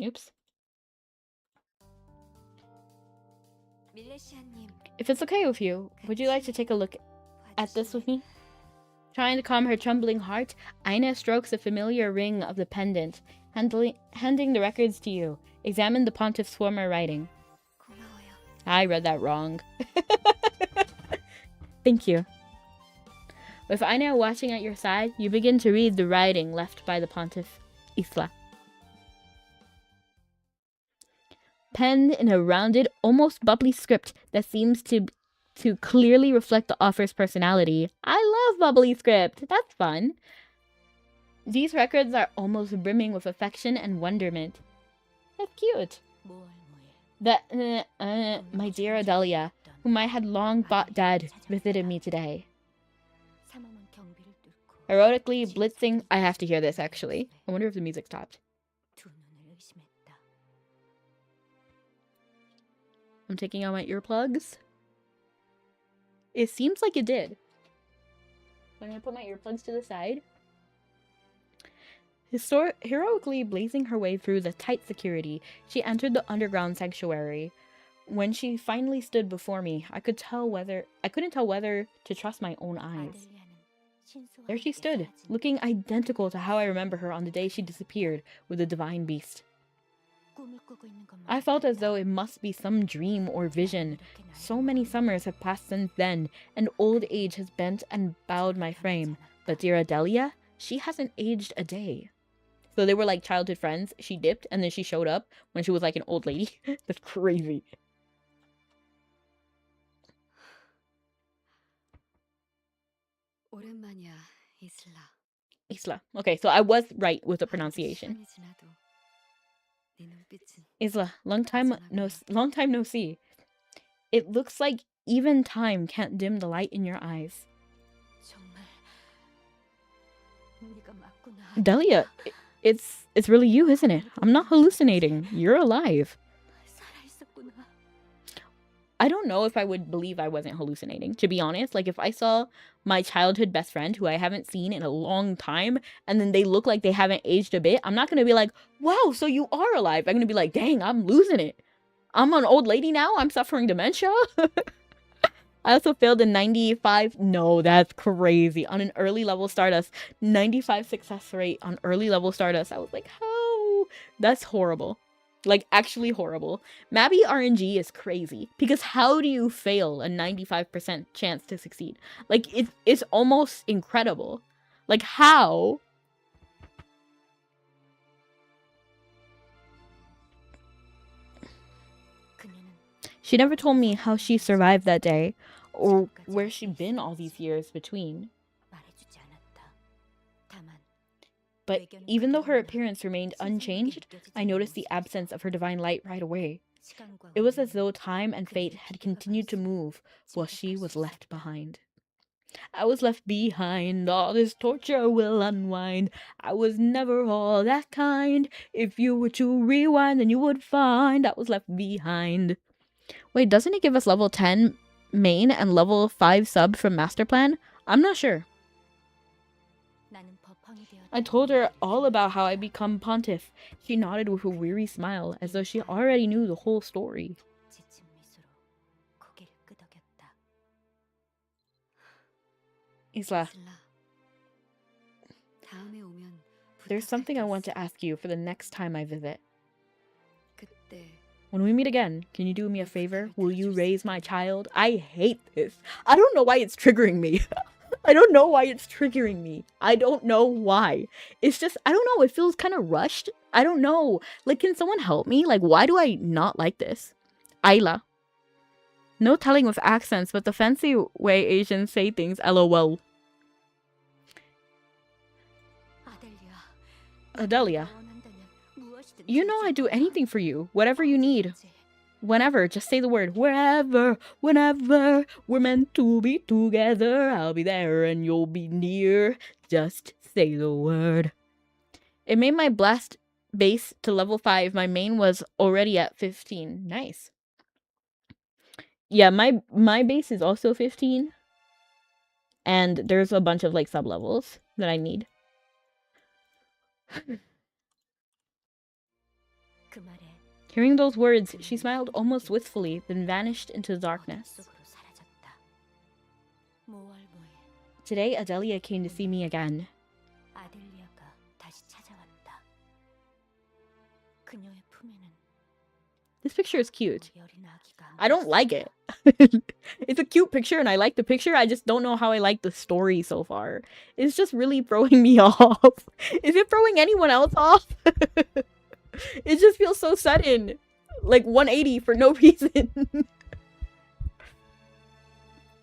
Oops. If it's okay with you, would you like to take a look at this with me? Trying to calm her trembling heart, Aine strokes the familiar ring of the pendant, handing the records to you. Examine the pontiff's former writing. I read that wrong. Thank you. With Aine watching at your side, you begin to read the writing left by the pontiff, Isla. Penned in a rounded, almost bubbly script that seems to clearly reflect the author's personality. I love bubbly script. That's fun. These records are almost brimming with affection and wonderment. That's cute. My dear Adelia, whom I had long thought dead, visited me today. Heroically blitzing... I have to hear this, actually. I wonder if the music stopped. I'm taking out my earplugs. It seems like it did. I'm going to put my earplugs to the side. Heroically blazing her way through the tight security, she entered the underground sanctuary. When she finally stood before me, I couldn't tell whether to trust my own eyes. There she stood, looking identical to how I remember her on the day she disappeared with the divine beast. I felt as though it must be some dream or vision. So many summers have passed since then, and old age has bent and bowed my frame. But dear Adelia, she hasn't aged a day. So they were like childhood friends. She dipped, and then she showed up when she was like an old lady. That's crazy. Isla. Okay, so I was right with the pronunciation. Isla, long time no see. It looks like even time can't dim the light in your eyes. Delia, it's really you, isn't it? I'm not hallucinating. You're alive. I don't know if I would believe I wasn't hallucinating, to be honest. Like, if I saw my childhood best friend who I haven't seen in a long time, and then they look like they haven't aged a bit, I'm not gonna be like, wow, so you are alive. I'm gonna be like, dang, I'm losing it. I'm an old lady now? I'm suffering dementia? I also failed in 95. No, that's crazy. On an early level Stardust, 95 success rate on early level Stardust. I was like, how? That's horrible. Like, actually horrible. Mabi RNG is crazy. Because how do you fail a 95% chance to succeed? Like, it's almost incredible. Like, how? She never told me how she survived that day, or where she'd been all these years between. But even though her appearance remained unchanged, I noticed the absence of her divine light right away. It was as though time and fate had continued to move while she was left behind. I was left behind, all this torture will unwind. I was never all that kind. If you were to rewind, then you would find I was left behind. Wait, doesn't it give us level 10 main and level 5 sub from Master Plan? I'm not sure. I told her all about how I become pontiff. She nodded with a weary smile, as though she already knew the whole story. Isla, there's something I want to ask you for the next time I visit. When we meet again, can you do me a favor? Will you raise my child? I hate this. I don't know why it's triggering me. I don't know why it's triggering me. I don't know why. It's just, I don't know. It feels kind of rushed. I don't know. Like, can someone help me? Like, why do I not like this? Ayla. No telling with accents, but the fancy way Asians say things, LOL. Adelia. You know I'd do anything for you. Whatever you need. Whenever, just say the word. Wherever, whenever, we're meant to be together. I'll be there and you'll be near. Just say the word. It made my blast base to level 5. My main was already at 15. Nice. Yeah, my base is also 15. And there's a bunch of, like, sub-levels that I need. Hearing those words, she smiled almost wistfully, then vanished into the darkness. Today, Adelia came to see me again. This picture is cute. I don't like it. It's a cute picture and I like the picture. I just don't know how I like the story so far. It's just really throwing me off. Is it throwing anyone else off? It just feels so sudden. Like 180 for no reason.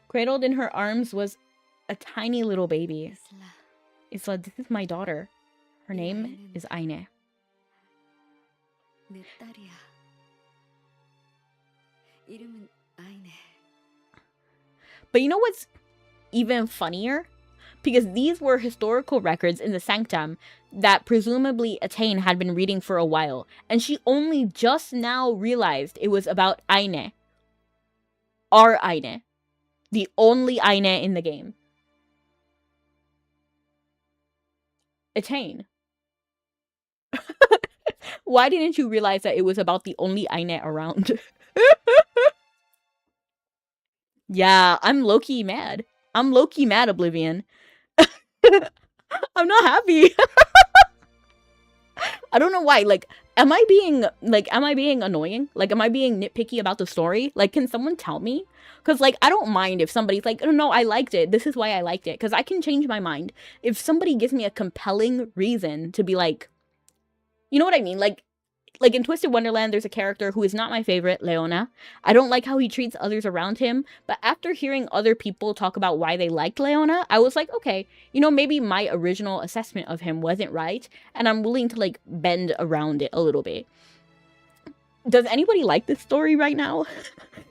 Cradled in her arms was a tiny little baby. Isla, this is my daughter. Her name is Aine. But you know what's even funnier? Because these were historical records in the Sanctum that presumably Atane had been reading for a while. And she only just now realized it was about Aine. Our Aine. The only Aine in the game. Atane. Why didn't you realize that it was about the only Aine around? Yeah, I'm low-key mad. I'm low-key mad, Oblivion. I'm not happy. I don't know why. Like, am I being annoying? Like, am I being nitpicky about the story? Like, can someone tell me? Because, like, I don't mind if somebody's like, oh, no, I liked it. This is why I liked it. Because I can change my mind. If somebody gives me a compelling reason to be like, you know what I mean? Like in Twisted Wonderland, there's a character who is not my favorite, Leona. I don't like how he treats others around him. But after hearing other people talk about why they liked Leona, I was like, okay, you know, maybe my original assessment of him wasn't right. And I'm willing to, like, bend around it a little bit. Does anybody like this story right now?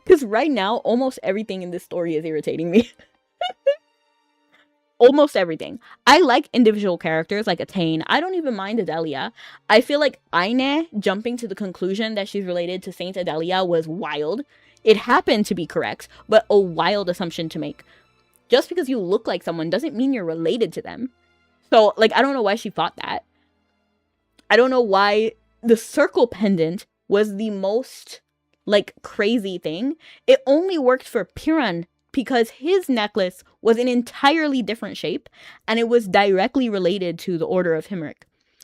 Because right now, almost everything in this story is irritating me. Almost everything. I like individual characters like Atane. I don't even mind Adelia. I feel like Aine jumping to the conclusion that she's related to Saint Adelia was wild. It happened to be correct, but a wild assumption to make. Just because you look like someone doesn't mean you're related to them. So, like, I don't know why she thought that. I don't know why the circle pendant was the most, like, crazy thing. It only worked for Piran because his necklace was an entirely different shape, and it was directly related to the Order of Himric.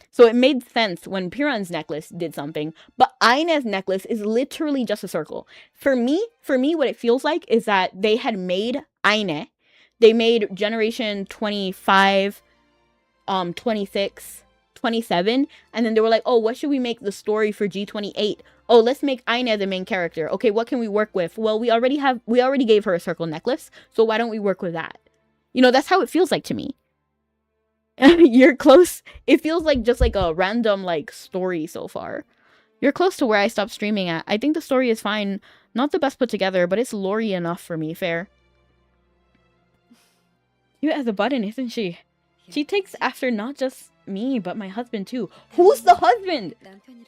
So it made sense when Piran's necklace did something, but Aine's necklace is literally just a circle. For me, what it feels like is that they had made Aine, they made Generation 25, 26, 27, and then they were like, oh, what should we make the story for G28? Oh, let's make Aine the main character. Okay, what can we work with? Well, we already gave her a circle necklace, so why don't we work with that? You know, that's how it feels like to me. You're close. It feels like just like a random like story so far. You're close to where I stopped streaming at. I think the story is fine. Not the best put together, but it's lore-y enough for me. Fair. Cute as a button, isn't she? She takes after not just me, but my husband too. Who's the husband?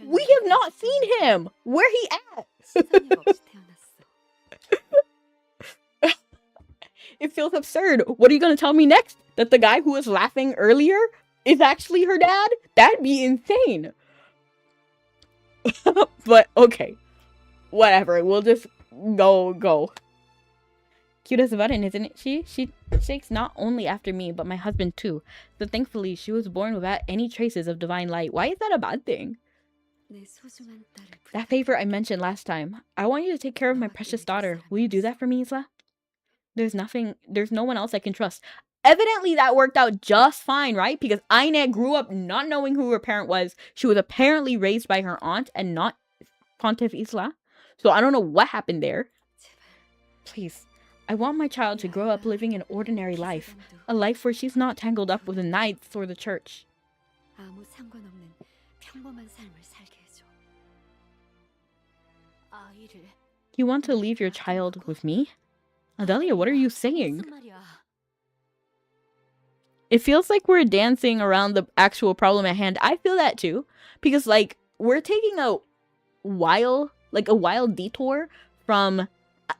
We have not seen him. Where he at? It feels absurd. What are you gonna tell me next? That the guy who was laughing earlier is actually her dad? That'd be insane. But okay. Whatever. We'll just go. Cute as a button, isn't it? She takes not only after me, but my husband too. So thankfully, she was born without any traces of divine light. Why is that a bad thing? That favor I mentioned last time. I want you to take care of my precious daughter. Will you do that for me, Isla? There's no one else I can trust. Evidently, that worked out just fine, right? Because Aine grew up not knowing who her parent was. She was apparently raised by her aunt and not Pontiff Isla. So I don't know what happened there. Please. I want my child to grow up living an ordinary life. A life where she's not tangled up with the knights or the church. You want to leave your child with me? Adelia, what are you saying? It feels like we're dancing around the actual problem at hand. I feel that too. Because, like, we're taking a wild detour from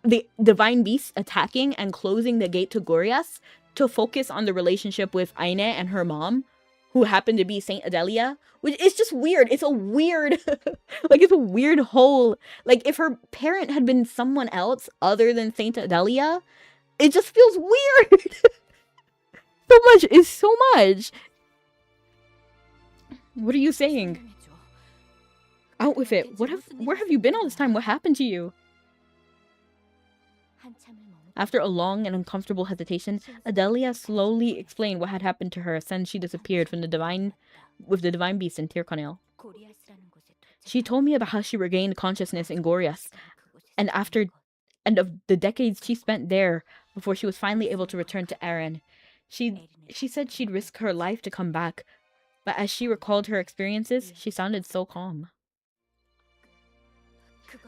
the divine beast attacking and closing the gate to Gorias to focus on the relationship with Aine and her mom, who happened to be Saint Adelia, which is just weird. It's a weird, like, it's a weird whole, like, if her parent had been someone else other than Saint Adelia, it just feels weird. So much is so much. What are you saying? Out with it. Where have you been all this time? What happened to you? After a long and uncomfortable hesitation, Adelia slowly explained what had happened to her since she disappeared from the divine beast in Tirconel. She told me about how she regained consciousness in Gorias, and of the decades she spent there before she was finally able to return to Aren. She said she'd risk her life to come back, but as she recalled her experiences, she sounded so calm.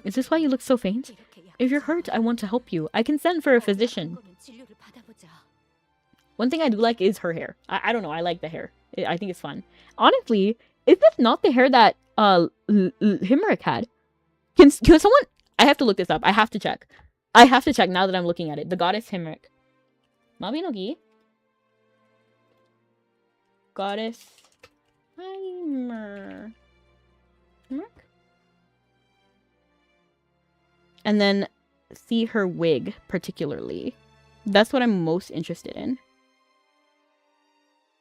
Is this why you look so faint? If you're hurt, I want to help you. I can send for a physician. One thing I do like is her hair. I don't know, I like the hair. I think it's fun. Honestly, is this not the hair that Himric had? Can someone... I have to look this up. I have to check. I have to check now that I'm looking at it. The goddess Himric. Mabinogi. Goddess Himric. And then see her wig, particularly. That's what I'm most interested in.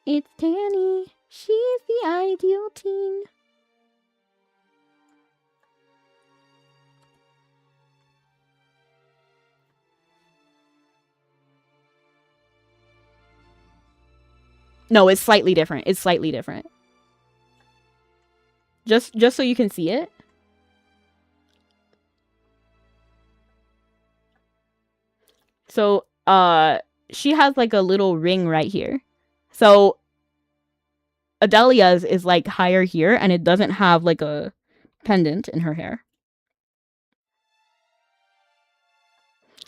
It's Danny. She's the ideal teen. No, it's slightly different. It's slightly different. Just so you can see it. So, she has like a little ring right here. So, Adelia's is like higher here, and it doesn't have like a pendant in her hair.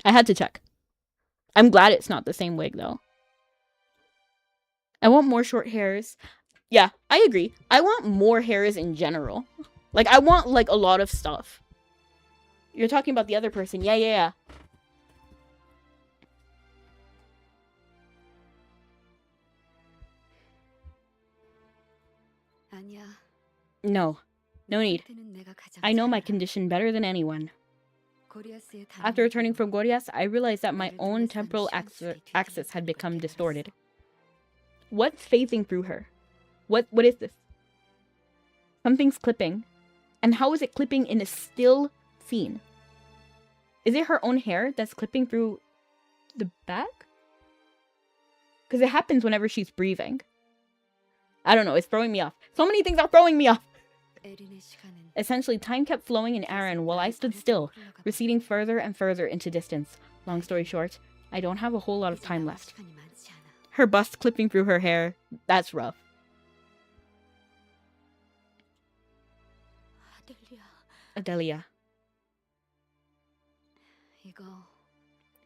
I had to check. I'm glad it's not the same wig, though. I want more short hairs. Yeah, I agree. I want more hairs in general. Like, I want, like, a lot of stuff. You're talking about the other person. Yeah. No. No need. I know my condition better than anyone. After returning from Gorias, I realized that my own temporal axis had become distorted. What's phasing through her? What is this? Something's clipping. And how is it clipping in a still scene? Is it her own hair that's clipping through the back? Because it happens whenever she's breathing. I don't know, it's throwing me off. So many things are throwing me off! Essentially, time kept flowing in Aaron while I stood still, receding further and further into distance. Long story short, I don't have a whole lot of time left. Her bust clipping through her hair, that's rough. Adelia.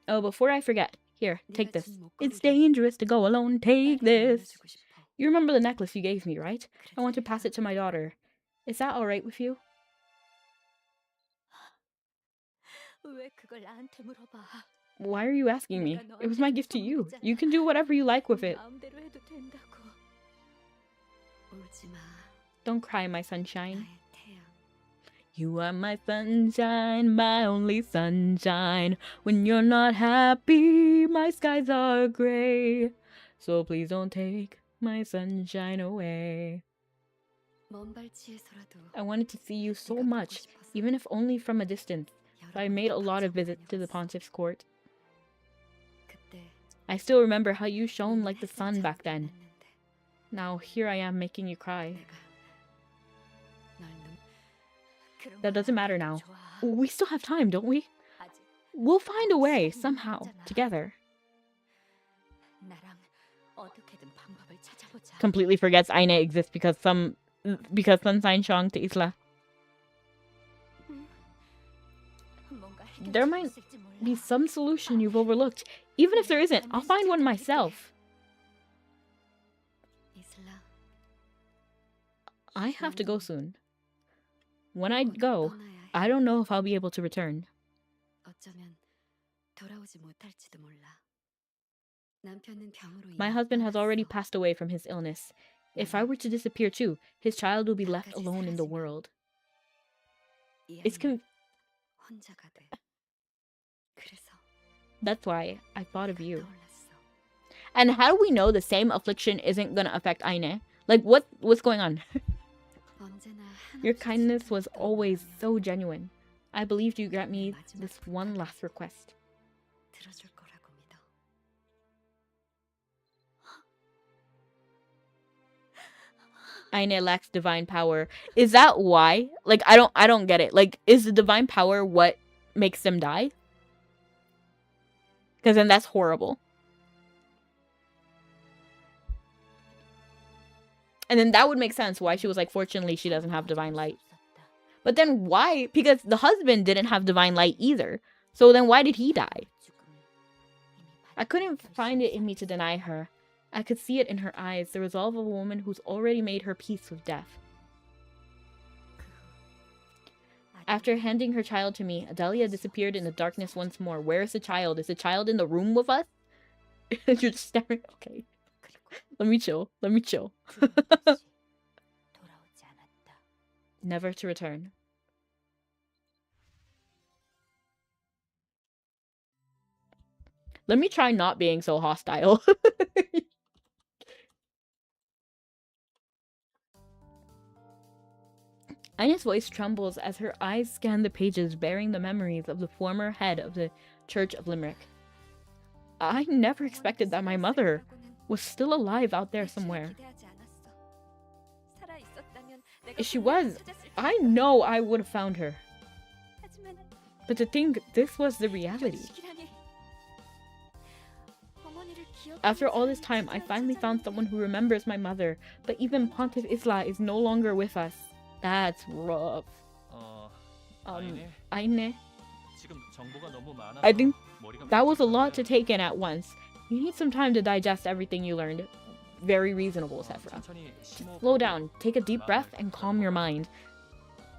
Oh, before I forget, here, take this. It's dangerous to go alone, take this. You remember the necklace you gave me, right? I want to pass it to my daughter. Is that alright with you? Why are you asking me? It was my gift to you. You can do whatever you like with it. Don't cry, my sunshine. You are my sunshine, my only sunshine. When you're not happy, my skies are gray. So please don't take my sunshine away. I wanted to see you so much, even if only from a distance. So I made a lot of visits to the pontiff's court. I still remember how you shone like the sun back then. Now here I am making you cry. That doesn't matter now. We still have time, don't we? We'll find a way, somehow, together. Completely forgets Aine exists because Sunshine Shang to Isla. There might be some solution you've overlooked. Even if there isn't, I'll find one myself. I have to go soon. When I go, I don't know if I'll be able to return. My husband has already passed away from his illness. If I were to disappear too, his child will be left alone in the world. That's why I thought of you. And how do we know the same affliction isn't gonna affect Aine? Like, what's going on? Your kindness was always so genuine. I believed you'd grant me this one last request. Aine lacks divine power. Is that why? Like, I don't get it. Like, is the divine power what makes them die? Because then that's horrible. And then that would make sense why she was like, fortunately, she doesn't have divine light. But then why? Because the husband didn't have divine light either. So then why did he die? I couldn't find it in me to deny her. I could see it in her eyes, the resolve of a woman who's already made her peace with death. After handing her child to me, Adelia disappeared in the darkness once more. Where is the child? Is the child in the room with us? You're just staring. Okay. Let me chill. Let me chill. Never to return. Let me try not being so hostile. Aine's voice trembles as her eyes scan the pages bearing the memories of the former head of the Church of Limerick. I never expected that my mother was still alive out there somewhere. If she was, I know I would have found her. But to think this was the reality. After all this time, I finally found someone who remembers my mother, but even Pontiff Isla is no longer with us. That's rough. Aine. I think that was a lot to take in at once. You need some time to digest everything you learned. Very reasonable, Sephra. Just slow down, take a deep breath, and calm your mind.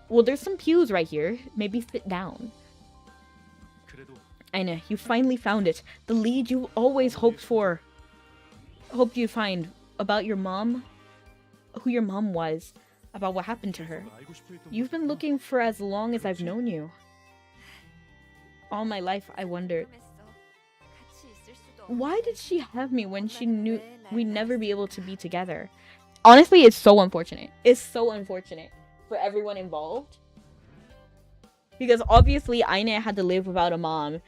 Well, there's some pews right here. Maybe sit down. Aina, you finally found it. The lead you always hoped for. Hoped you'd find. About your mom. Who your mom was. About what happened to her. You've been looking for as long as I've known you. All my life, I wondered. Why did she have me when she knew we'd never be able to be together? Honestly, it's so unfortunate. It's so unfortunate for everyone involved. Because obviously, Aina had to live without a mom.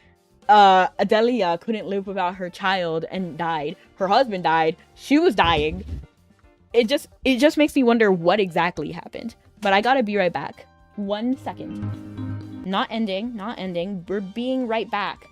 Adelia couldn't live without her child and died. Her husband died. She was dying. It just makes me wonder what exactly happened. But I gotta be right back. 1 second. Not ending. Not ending. We're being right back.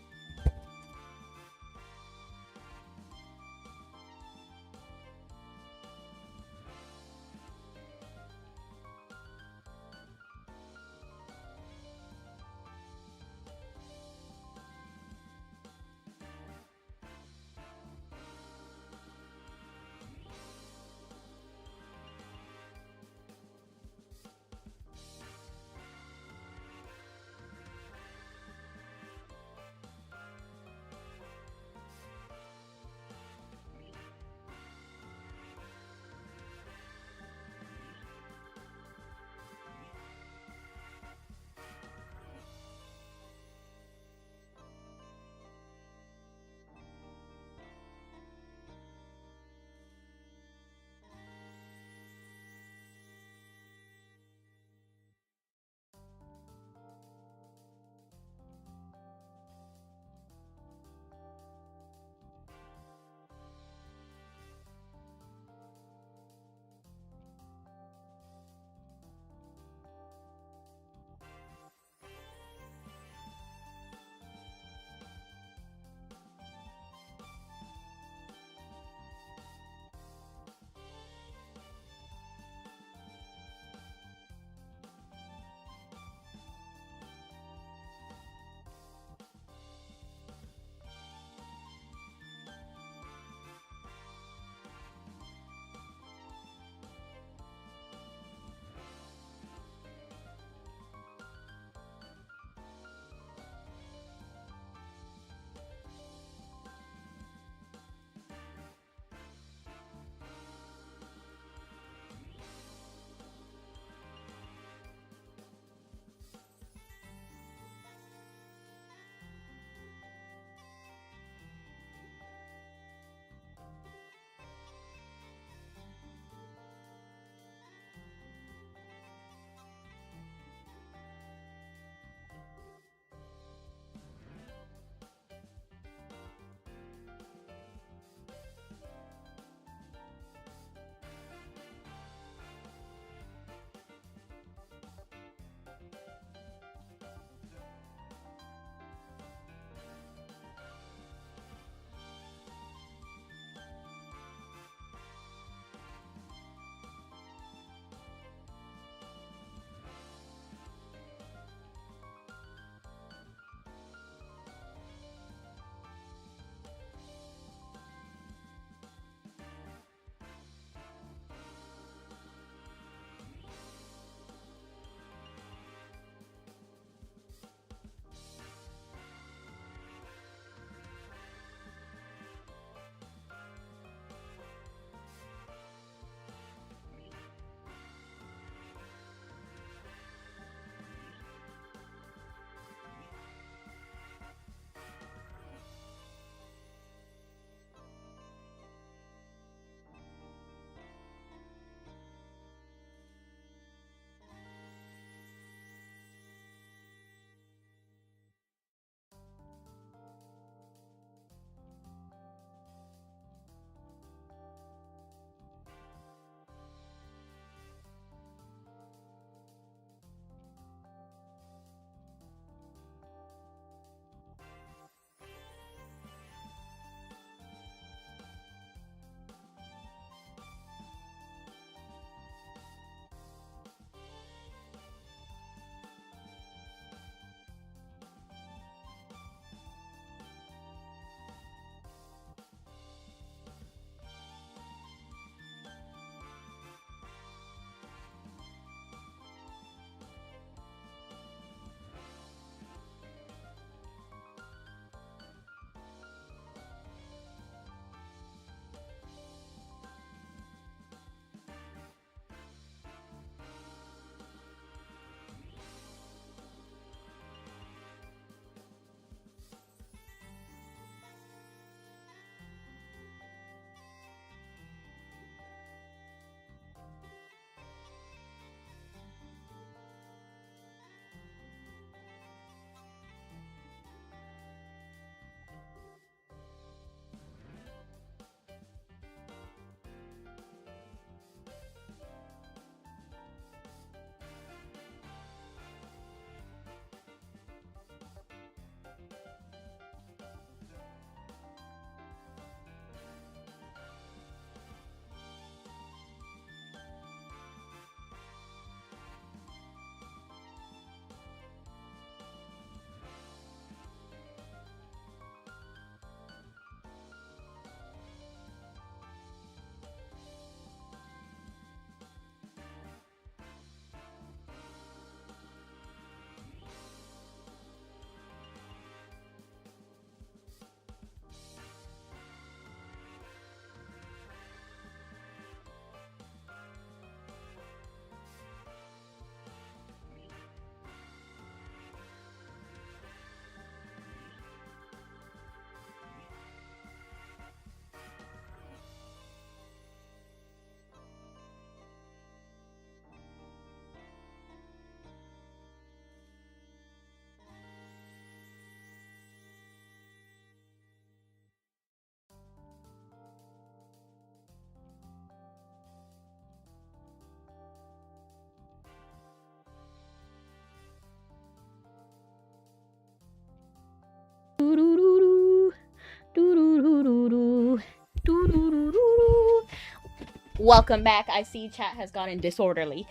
welcome back. I see chat has gotten disorderly.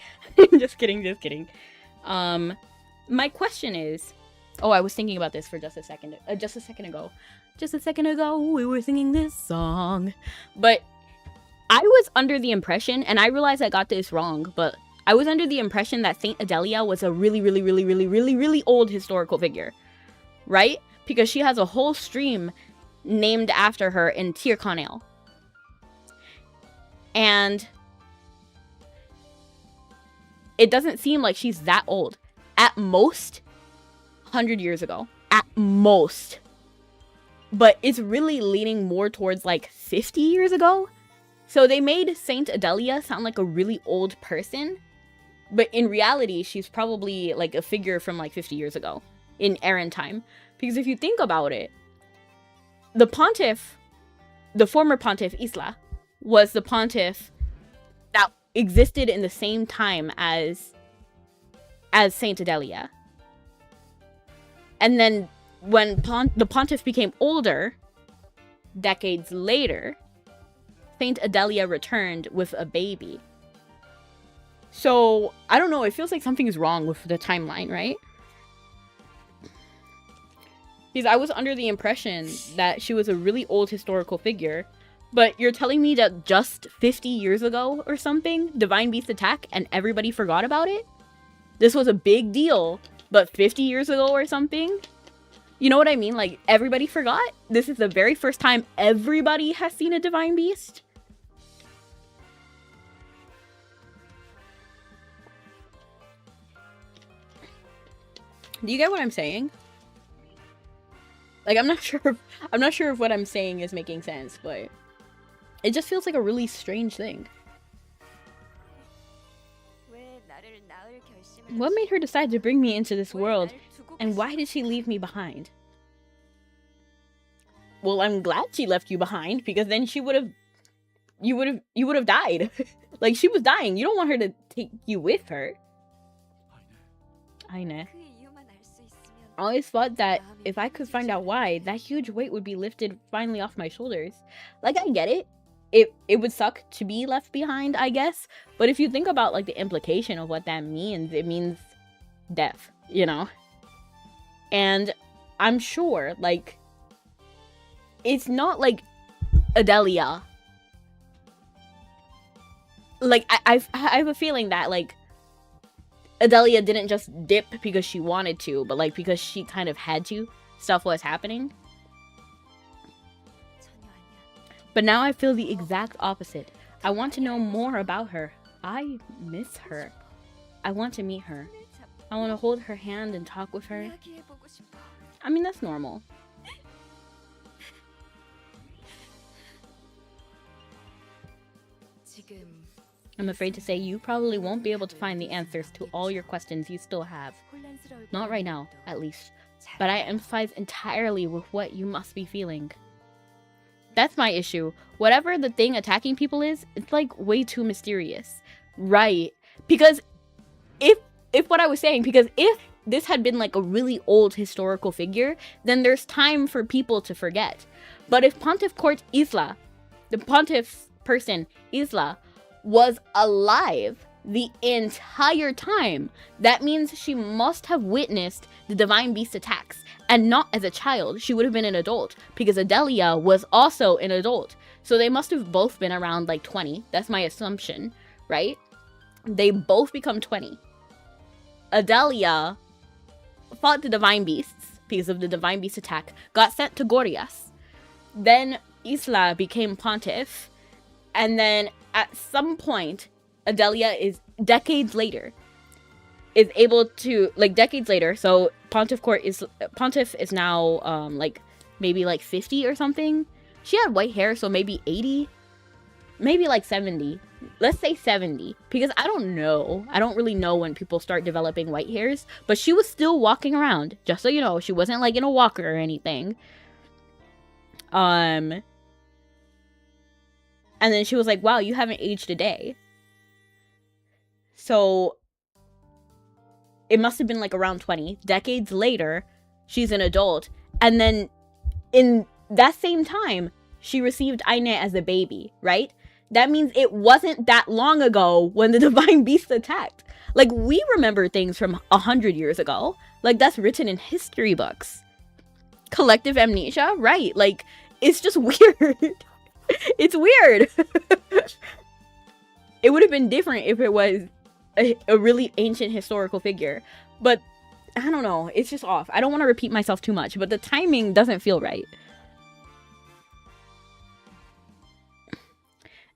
Just kidding. My question is, I was thinking about this for just a second ago. Just a second ago, we were singing this song. But I was under the impression, and I realized I got this wrong, but I was under the impression that Saint Adelia was a really old historical figure, right? Because she has a whole stream named after her in Tyrconnell. And it doesn't seem like she's that old. At most, 100 years ago. At most. But it's really leaning more towards like 50 years ago. So they made Saint Adelia sound like a really old person. But in reality, she's probably like a figure from like 50 years ago. In Aaron time. Because if you think about it, the former pontiff Isla, was the pontiff that existed in the same time as Saint Adelia. And then when the pontiff became older, decades later, Saint Adelia returned with a baby. So, I don't know, it feels like something is wrong with the timeline, right? Because I was under the impression that she was a really old historical figure, but you're telling me that just 50 years ago or something, Divine Beast attack, and everybody forgot about it? This was a big deal, but 50 years ago or something? You know what I mean? Like, everybody forgot? This is the very first time everybody has seen a Divine Beast? Do you get what I'm saying? Like, I'm not sure if what I'm saying is making sense, but it just feels like a really strange thing. What made her decide to bring me into this world, and why did she leave me behind? Well, I'm glad she left you behind, because then you would have died. Like, she was dying. You don't want her to take you with her. I know. I always thought that if I could find out why, that huge weight would be lifted finally off my shoulders. Like, I get it. It would suck to be left behind, I guess. But if you think about, like, the implication of what that means, it means death, you know? And I'm sure, like, it's not like Adelia. Like, I have a feeling that, like, Adelia didn't just dip because she wanted to, but like because she kind of had to. Stuff was happening. But now I feel the exact opposite. I want to know more about her. I miss her. I want to meet her. I want to hold her hand and talk with her. I mean, that's normal. I'm afraid to say you probably won't be able to find the answers to all your questions you still have. Not right now, at least. But I empathize entirely with what you must be feeling. That's my issue. Whatever the thing attacking people is, it's like way too mysterious. Right. Because if what I was saying, because if this had been like a really old historical figure, then there's time for people to forget. But if Pontiff Court Isla, the pontiff person Isla, was alive the entire time, that means she must have witnessed the Divine Beast attacks, and not as a child. She would have been an adult, because Adelia was also an adult. So they must have both been around like 20. That's my assumption, right? They both become 20. Adelia fought the Divine Beasts because of the Divine Beast attack, got sent to Gordias. Then Isla became pontiff, and then at some point, Adelia is decades later so Pontiff is now like maybe like 50 or something. She had white hair, so maybe 80, maybe like 70. Let's say 70, because I don't know. I don't really know when people start developing white hairs, but she was still walking around, just so you know. She wasn't like in a walker or anything. And then she was like, wow, you haven't aged a day. So it must have been like around 20. Decades later, she's an adult. And then in that same time, she received Aine as a baby, right? that means it wasn't that long ago when the divine beast attacked. Like, we remember things from 100 years ago. Like, that's written in history books. Collective amnesia? Right. Like, it's just weird. It's weird. It would have been different if it was a really ancient historical figure. But, I don't know. It's just off. I don't want to repeat myself too much, but the timing doesn't feel right.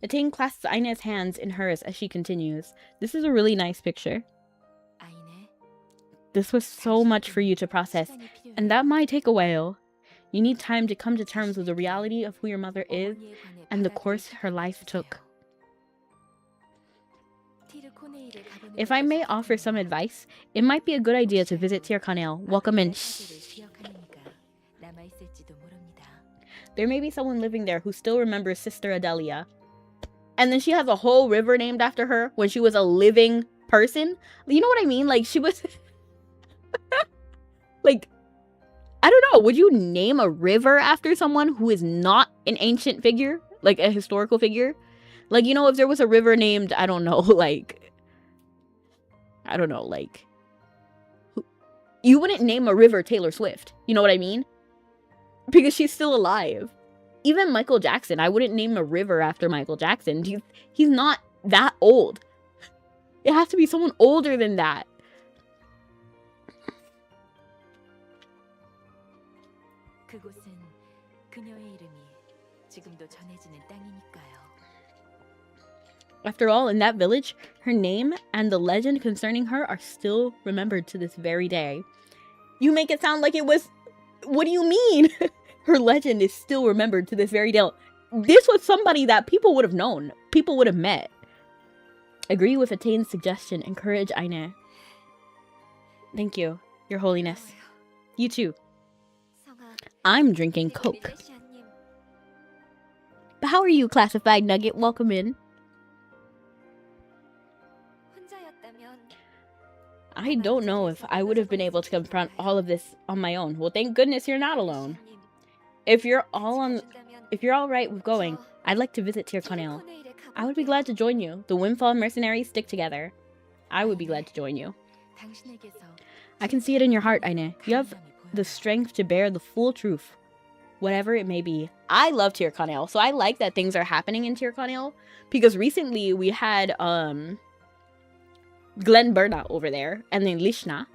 Attain clasps Aine's hands in hers as she continues. This is a really nice picture. This was so much for you to process, and that might take a while. You need time to come to terms with the reality of who your mother is and the course her life took. If I may offer some advice, it might be a good idea to visit Tyrconnell. Welcome in. There may be someone living there who still remembers Sister Adelia. And then she has a whole river named after her when she was a living person. You know what I mean? Like, she was... like, I don't know. Would you name a river after someone who is not an ancient figure? Like, a historical figure? Like, you know, if there was a river named, I don't know, like... I don't know, like... You wouldn't name a river Taylor Swift. You know what I mean? Because she's still alive. Even Michael Jackson, I wouldn't name a river after Michael Jackson. He's not that old. It has to be someone older than that. After all, in that village, her name and the legend concerning her are still remembered to this very day. You make it sound like it was... What do you mean? Her legend is still remembered to this very day. This was somebody that people would have known. People would have met. Agree with Attain's suggestion. Encourage Aine. Thank you, Your Holiness. You too. I'm drinking Coke. But how are you, Classified Nugget? Welcome in. I don't know if I would have been able to confront all of this on my own. Well, thank goodness you're not alone. If you're all right with going, I'd like to visit Tyrconnell. I would be glad to join you. The Windfall mercenaries stick together. I would be glad to join you. I can see it in your heart, Aine. You have the strength to bear the full truth, whatever it may be. I love Tyrconnell, so I like that things are happening in Tyrconnell, because recently we had Glen Burna over there, and then Lishna.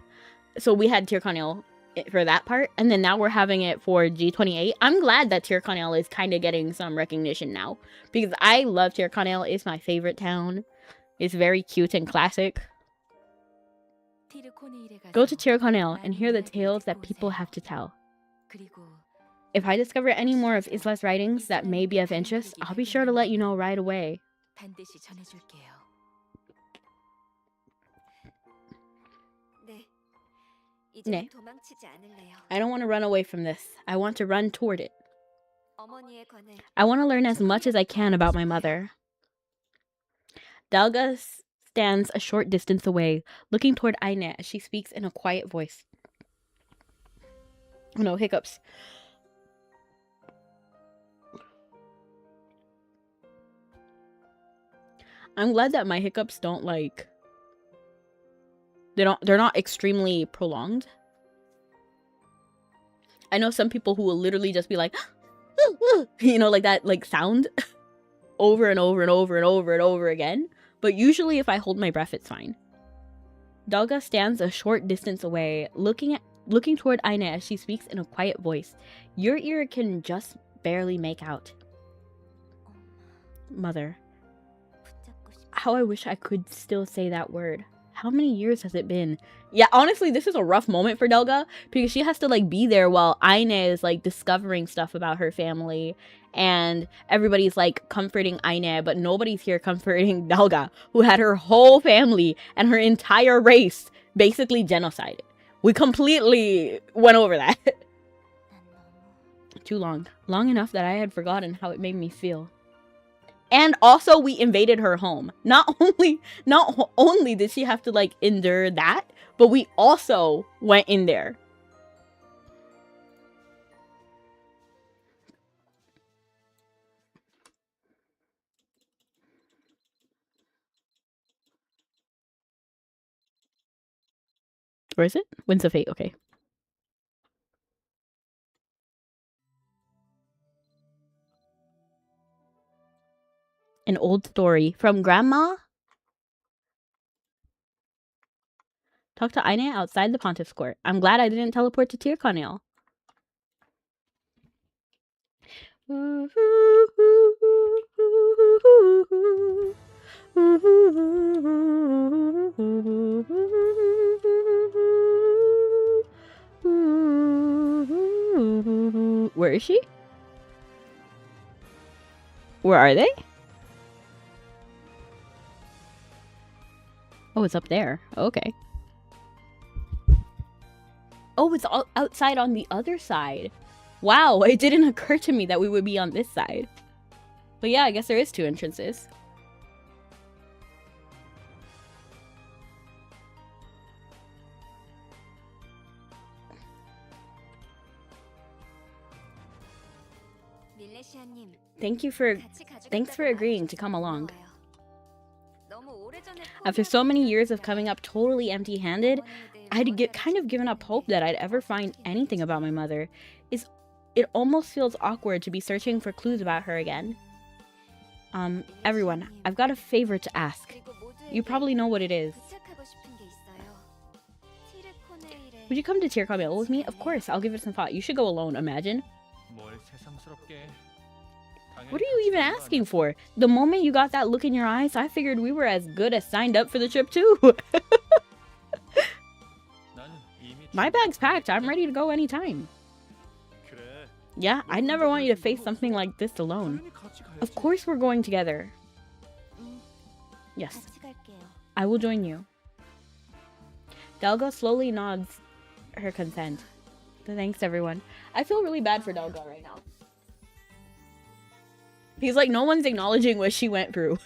So we had Tyrconnell for that part, and then now we're having it for G28. I'm glad that Tyrconnell is kind of getting some recognition now, because I love Tyrconnell. It's my favorite town. It's very cute and classic. Go to Tyrconnell and hear the tales that people have to tell. If I discover any more of Isla's writings that may be of interest, I'll be sure to let you know right away. Nay. I don't want to run away from this. I want to run toward it. I want to learn as much as I can about my mother. Dalga stands a short distance away, looking toward Aine as she speaks in a quiet voice. Oh no, hiccups. I'm glad that my hiccups don't like... They're not extremely prolonged. I know some people who will literally just be like, you know, like that, like sound over and over and over and over and over again. But usually if I hold my breath, it's fine. Dalga stands a short distance away, looking toward Aine as she speaks in a quiet voice. Your ear can just barely make out. Mother. How I wish I could still say that word. How many years has it been? Yeah, honestly, this is a rough moment for Delga, because she has to, like, be there while Aine is, like, discovering stuff about her family, and everybody's, like, comforting Aine, but nobody's here comforting Delga, who had her whole family and her entire race basically genocided. We completely went over that. Too long. Long enough that I had forgotten how it made me feel. And also, we invaded her home. Not only did she have to, like, endure that, but we also went in there. Or is it? Winds of Fate, okay. An old story from Grandma? Talk to Aine outside the Pontiff's Court. I'm glad I didn't teleport to Tyrconnell. Where is she? Where are they? Oh, it's up there. Okay. Oh, it's all outside on the other side. Wow, it didn't occur to me that we would be on this side. But yeah, I guess there is 2 entrances. Thanks for agreeing to come along. After so many years of coming up totally empty-handed, I'd kind of given up hope that I'd ever find anything about my mother. It almost feels awkward to be searching for clues about her again. Everyone, I've got a favor to ask. You probably know what it is. Would you come to Tyrconnell with me? Of course, I'll give it some thought. You should go alone, imagine. What are you even asking for? The moment you got that look in your eyes, I figured we were as good as signed up for the trip too. My bag's packed. I'm ready to go anytime. Yeah, I'd never want you to face something like this alone. Of course we're going together. Yes, I will join you. Delga slowly nods her consent. Thanks, everyone. I feel really bad for Delga right now. He's like, no one's acknowledging what she went through.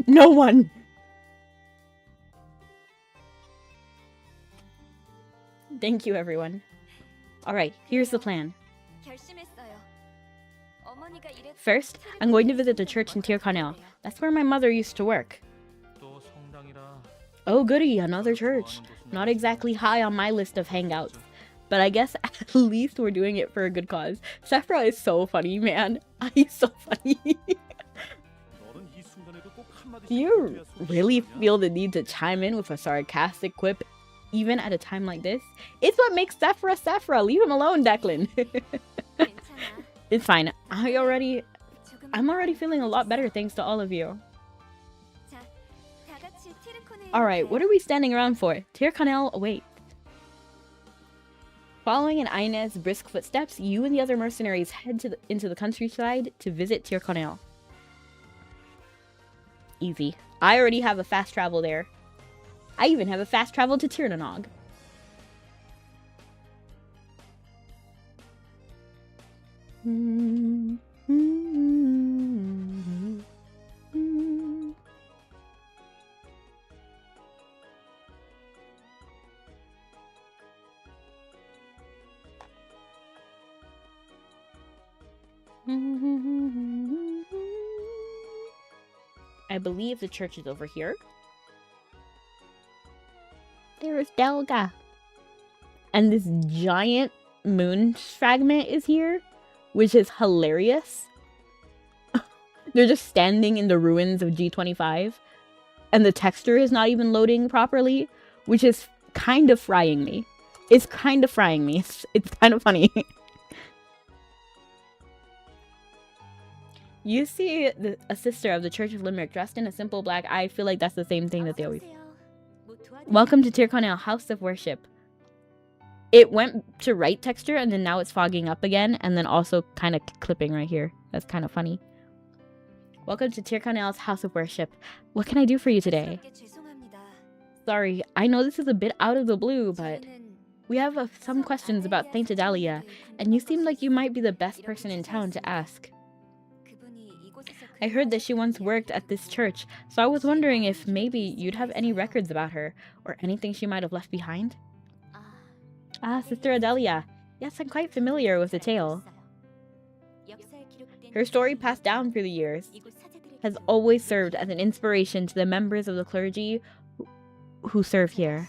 No one. Thank you, everyone. Alright, here's the plan. First, I'm going to visit the church in Tyrconnell. That's where my mother used to work. Oh goody, another church. Not exactly high on my list of hangouts. But I guess at least we're doing it for a good cause. Sephra is so funny, man. He's so funny. Do you really feel the need to chime in with a sarcastic quip, even at a time like this? It's what makes Sephra Sephra. Leave him alone, Declan. It's fine. I'm already feeling a lot better thanks to all of you. Alright, what are we standing around for? Tyrconnell awaits. Following in Aine's brisk footsteps, you and the other mercenaries head into the countryside to visit Tyrconnell. Easy. I already have a fast travel there. I even have a fast travel to Tyrnanog. I believe the church is over here. There's Delga. And this giant moon fragment is here, which is hilarious. They're just standing in the ruins of G25. And the texture is not even loading properly, which is kind of frying me. It's kind of frying me. It's kind of funny. You see a sister of the Church of Limerick dressed in a simple black. I feel like that's the same thing that they always... Welcome to Tyrconnell, House of Worship. It went to right texture and then now it's fogging up again and then also kind of clipping right here. That's kind of funny. Welcome to Tyrconnell's House of Worship. What can I do for you today? Sorry, I know this is a bit out of the blue, but we have some questions about Saint Adalia, and you seem like you might be the best person in town to ask. I heard that she once worked at this church, so I was wondering if maybe you'd have any records about her, or anything she might have left behind? Ah, Sister Adalia. Yes, I'm quite familiar with the tale. Her story passed down through the years has always served as an inspiration to the members of the clergy who serve here.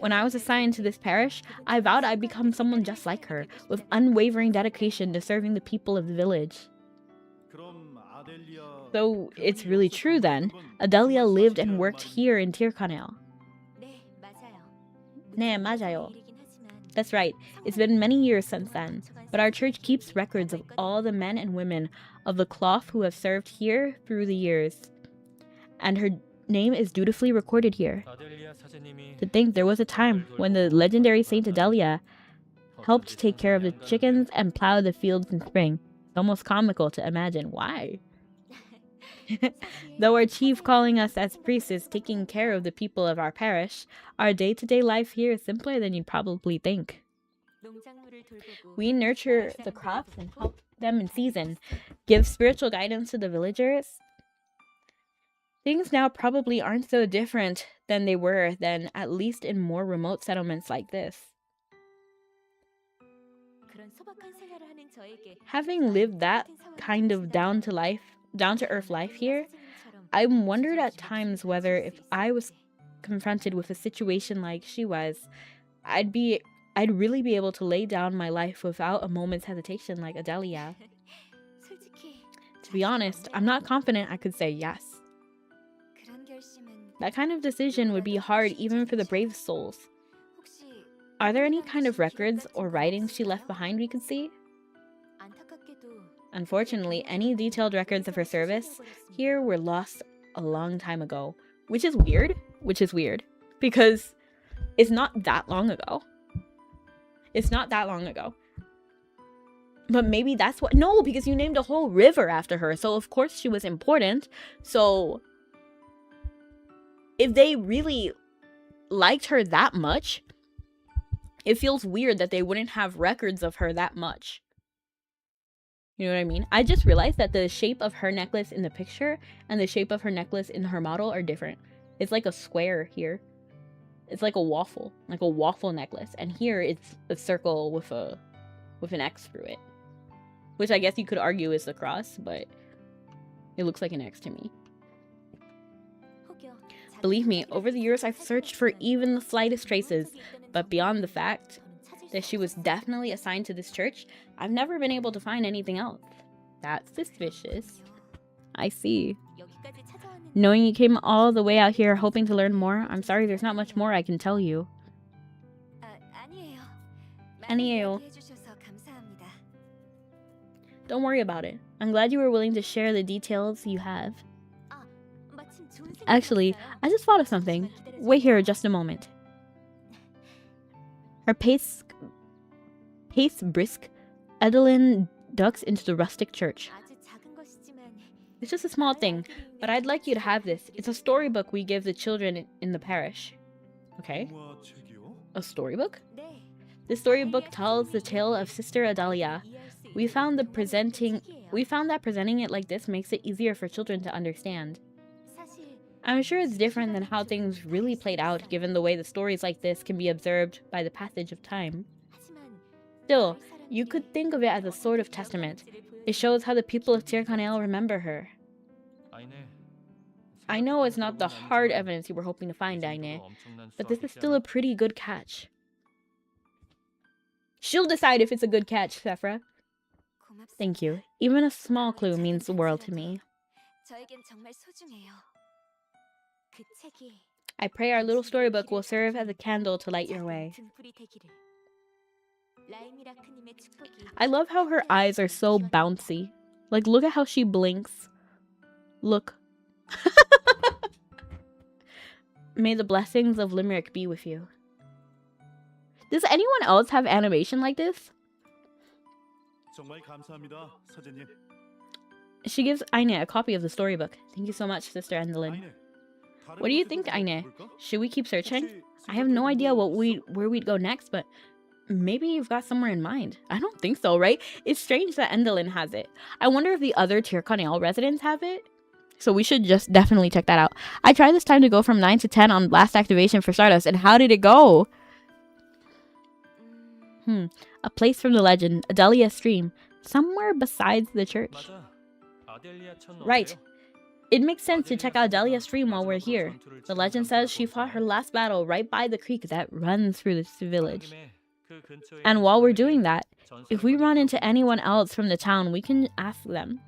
When I was assigned to this parish, I vowed I'd become someone just like her, with unwavering dedication to serving the people of the village. So it's really true then. Adelia lived and worked here in Tirkanel. 네, 맞아요. That's right. It's been many years since then, but our church keeps records of all the men and women of the cloth who have served here through the years. And her name is dutifully recorded here. To think there was a time when the legendary Saint Adelia helped take care of the chickens and plow the fields in spring. It's almost comical to imagine. Why? Though our chief calling us as priests is taking care of the people of our parish, our day-to-day life here is simpler than you probably think. We nurture the crops and help them in season, give spiritual guidance to the villagers. Things now probably aren't so different than they were then, at least in more remote settlements like this. Having lived that kind of down-to-earth life here, I wondered at times whether if I was confronted with a situation like she was, I'd really be able to lay down my life without a moment's hesitation like Adelia. To be honest, I'm not confident I could say yes. That kind of decision would be hard even for the bravest souls. Are there any kind of records or writings she left behind we could see? Unfortunately, any detailed records of her service here were lost a long time ago, which is weird, because it's not that long ago. But maybe that's what— no, because you named a whole river after her, so of course she was important. So if they really liked her that much, it feels weird that they wouldn't have records of her that much. You know what I mean? I just realized that the shape of her necklace in the picture and the shape of her necklace in her model are different. It's like a square here. It's like a waffle necklace. And here it's a circle with an X through it. Which I guess you could argue is the cross, but it looks like an X to me. Believe me, over the years I've searched for even the slightest traces, but beyond the fact that she was definitely assigned to this church, I've never been able to find anything else. That's suspicious. I see. Knowing you came all the way out here hoping to learn more, I'm sorry there's not much more I can tell you. 아니에요. Don't worry about it. I'm glad you were willing to share the details you have. Actually, I just thought of something. Wait here just a moment. Her pace brisk, Edeline ducks into the rustic church. It's just a small thing, but I'd like you to have this. It's a storybook we give the children in the parish. Okay. A storybook? This storybook tells the tale of Sister Adelia. We found that presenting it like this makes it easier for children to understand. I'm sure it's different than how things really played out, given the way the stories like this can be observed by the passage of time. Still, you could think of it as a sort of testament. It shows how the people of Tirkanel remember her. I know it's not the hard evidence you were hoping to find, Aine, but this is still a pretty good catch. She'll decide if it's a good catch, Sephra. Thank you. Even a small clue means the world to me. I pray our little storybook will serve as a candle to light your way. I love how her eyes are so bouncy. Like, look at how she blinks. Look. May the blessings of Limerick be with you. Does anyone else have animation like this? She gives Aine a copy of the storybook. Thank you so much, Sister Endelin. What do you think, Aine? Should we keep searching? I have no idea where we'd go next, but maybe you've got somewhere in mind. I don't think so, right? It's strange that Endelin has it. I wonder if the other Tirkanel residents have it. So we should just definitely check that out. I tried this time to go from 9 to 10 on blast activation for Stardust, and how did it go? A place from the legend, Adelia Stream, somewhere besides the church. Right. It makes sense to check out Delia's stream while we're here. The legend says she fought her last battle right by the creek that runs through this village. And while we're doing that, if we run into anyone else from the town, we can ask them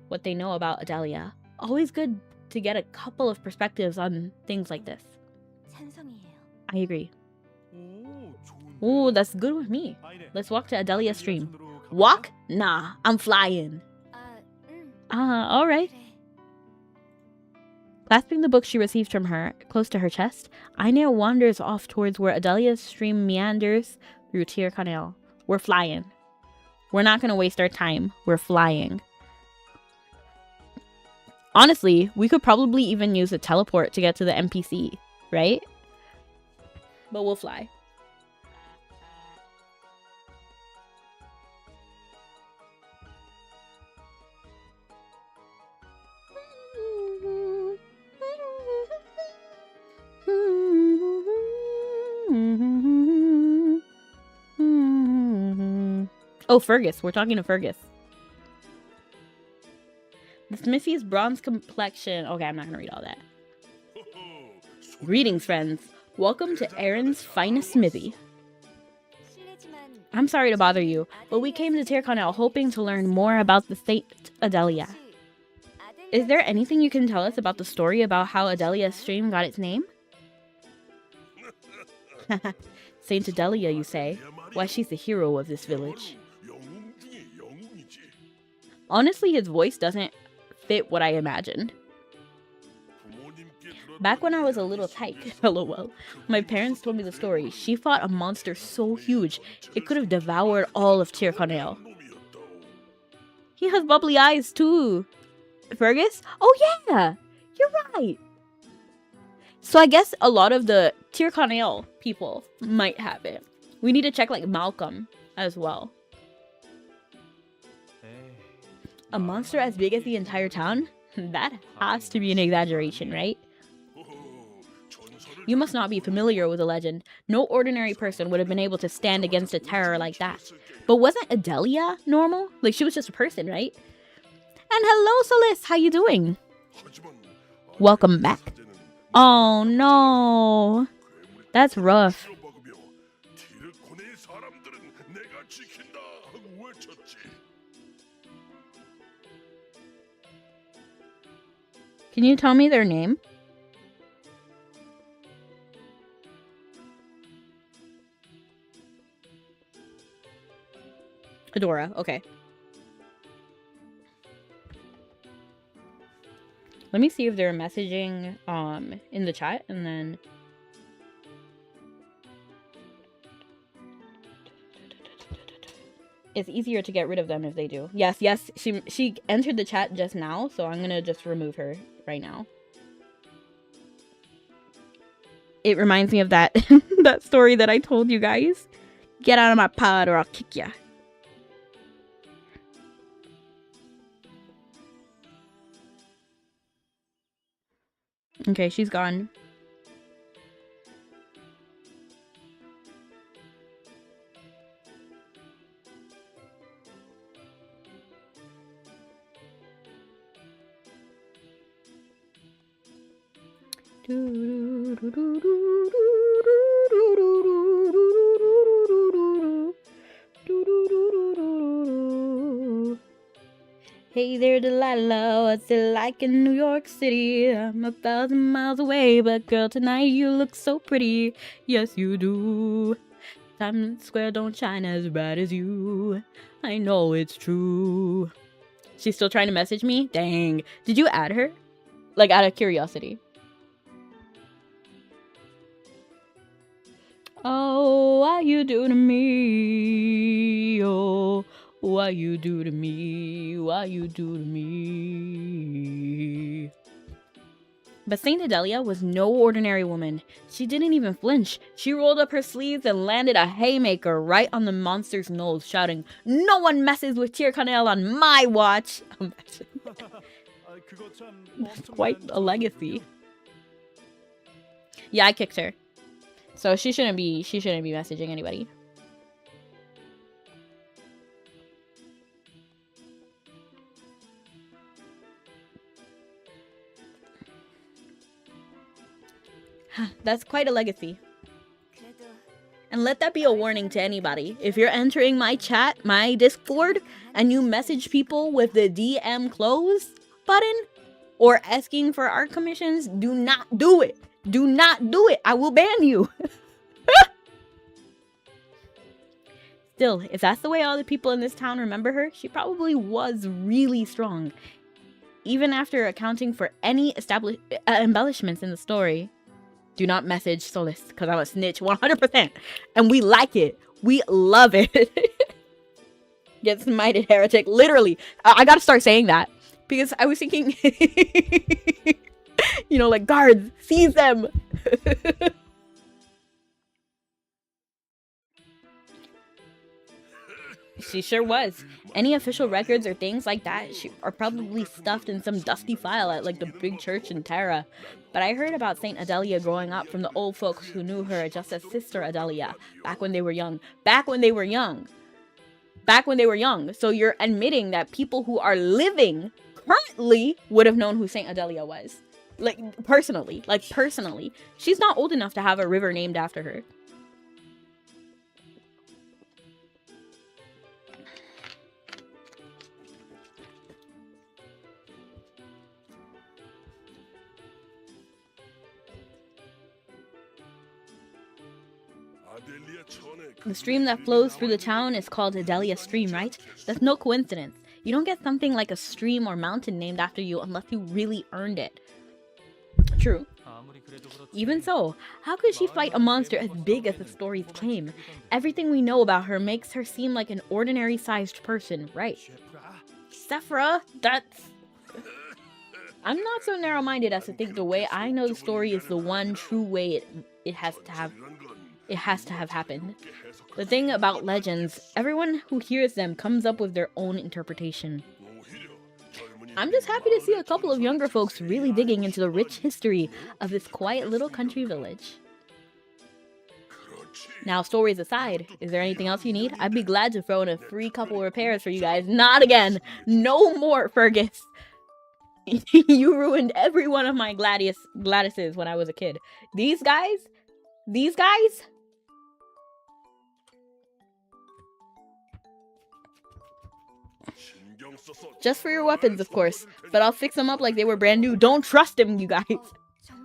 what they know about Adelia. Always good to get a couple of perspectives on things like this. I agree. Ooh, that's good with me. Let's walk to Adelia's stream. Walk? Nah, I'm flying. Alright. Clasping the book she received from her close to her chest, Aine wanders off towards where Adelia's stream meanders through Tir Canal. We're flying. We're not gonna waste our time. We're flying. Honestly, we could probably even use a teleport to get to the NPC, right? But we'll fly. Oh, Fergus. We're talking to Fergus. The Smithy's bronze complexion. Okay, I'm not gonna read all that. Greetings, friends. Welcome to Aaron's finest smithy. I'm sorry to bother you, but we came to Tir Canal hoping to learn more about the Saint Adelia. Is there anything you can tell us about the story about how Adelia's stream got its name? Saint Adelia, you say? Why, she's the hero of this village. Honestly, his voice doesn't fit what I imagined. Back when I was a little tyke, lol, my parents told me the story. She fought a monster so huge, it could have devoured all of Tir Canal. He has bubbly eyes too. Fergus? Oh yeah! You're right! So I guess a lot of the Tir Canal people might have it. We need to check like Malcolm as well. A monster as big as the entire town? That has to be an exaggeration, right? You must not be familiar with the legend. No ordinary person would have been able to stand against a terror like that. But wasn't Adelia normal? Like, she was just a person, right? And hello, Solis! How you doing? Welcome back. Oh no! That's rough. Can you tell me their name? Adora, okay. Let me see if they're messaging in the chat and then it's easier to get rid of them if they do. Yes, she entered the chat just now, so I'm gonna just remove her right now. It reminds me of that that story that I told you guys. Get out of my pod or I'll kick ya. Okay, she's gone. Hey there, Delilah, what's it like in New York City? I'm 1,000 miles away, but girl, tonight you look so pretty. Yes, you do. Times Square don't shine as bright as you. I know it's true. She's still trying to message me? Dang. Did you add her? Like, out of curiosity. Oh, why you do to me? Oh, why you do to me? Why you do to me? But Saint Adelia was no ordinary woman. She didn't even flinch. She rolled up her sleeves and landed a haymaker right on the monster's nose, shouting, "No one messes with Tir Canal on my watch!" That's quite a legacy. Yeah, I kicked her. So she shouldn't be messaging anybody. That's quite a legacy. And let that be a warning to anybody. If you're entering my chat, my Discord, and you message people with the DM close button or asking for art commissions, do not do it. Do not do it. I will ban you. Still, if that's the way all the people in this town remember her, she probably was really strong. Even after accounting for any embellishments in the story. Do not message Solis, because I'm a snitch 100%. And we like it. We love it. Get smited, heretic. Literally. I gotta start saying that. Because I was thinking, you know, like, guards, seize them. She sure was. Any official records or things like that are probably stuffed in some dusty file at like the big church in Terra. But I heard about Saint Adelia growing up from the old folks who knew her just as Sister Adelia back when they were young. Back when they were young. Back when they were young. So you're admitting that people who are living currently would have known who Saint Adelia was. Like, personally. Like, personally. She's not old enough to have a river named after her. The stream that flows through the town is called Adelia Stream, right? That's no coincidence. You don't get something like a stream or mountain named after you unless you really earned it. True. Even so, how could she fight a monster as big as the stories claim? Everything we know about her makes her seem like an ordinary-sized person, right? Sephra, that's... I'm not so narrow-minded as to think the way I know the story is the one true way it has to have happened. The thing about legends, everyone who hears them comes up with their own interpretation. I'm just happy to see a couple of younger folks really digging into the rich history of this quiet little country village. Now, stories aside, is there anything else you need? I'd be glad to throw in a free couple repairs for you guys. Not again! No more, Fergus! You ruined every one of my Gladises when I was a kid. These guys? These guys? Just for your weapons, of course. But I'll fix them up like they were brand new. Don't trust them, you guys.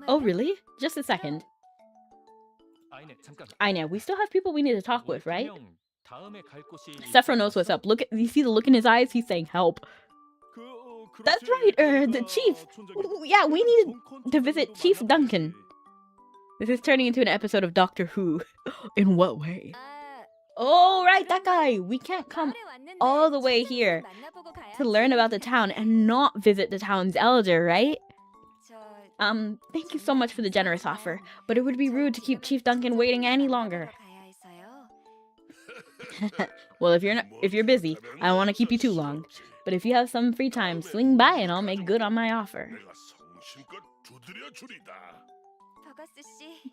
Oh, really? Just a second. I know. We still have people we need to talk with, right? Sephra knows what's up. Look at, you see the look in his eyes? He's saying help. That's right, the chief. Yeah, we need to visit Chief Duncan. This is turning into an episode of Doctor Who. In what way? Oh, right, that guy. We can't come all the way here to learn about the town and not visit the town's elder, right? Thank you so much for the generous offer, but it would be rude to keep Chief Duncan waiting any longer. Well, if you're busy, I don't want to keep you too long. But if you have some free time, swing by and I'll make good on my offer.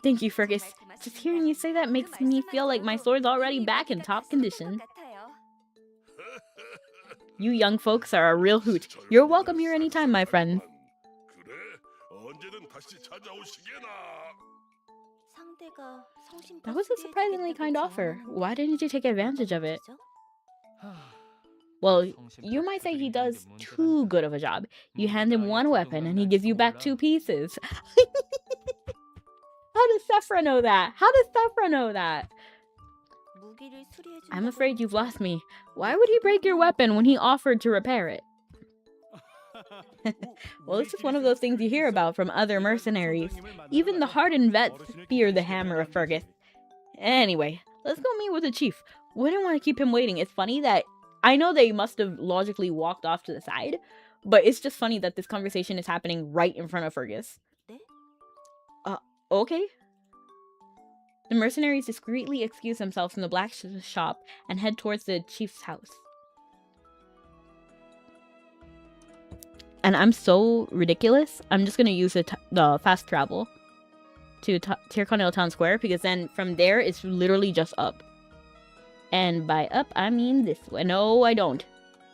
Thank you, Fergus. Just hearing you say that makes me feel like my sword's already back in top condition. You young folks are a real hoot. You're welcome here anytime, my friend. That was a surprisingly kind offer. Why didn't you take advantage of it? Well, you might say he does too good of a job. You hand him one weapon and he gives you back 2 pieces. How does Sephra know that? How does Sephra know that? I'm afraid you've lost me. Why would he break your weapon when he offered to repair it? Well, it's just one of those things you hear about from other mercenaries. Even the hardened vets fear the hammer of Fergus. Anyway, let's go meet with the chief. Wouldn't want to keep him waiting. It's funny that I know they must have logically walked off to the side, but it's just funny that this conversation is happening right in front of Fergus. Okay. The mercenaries discreetly excuse themselves from the blacksmith shop and head towards the chief's house. And I'm so ridiculous, I'm just going to use the fast travel to Tirconil Town Square, because then from there it's literally just up. And by up, I mean this way. No, I don't.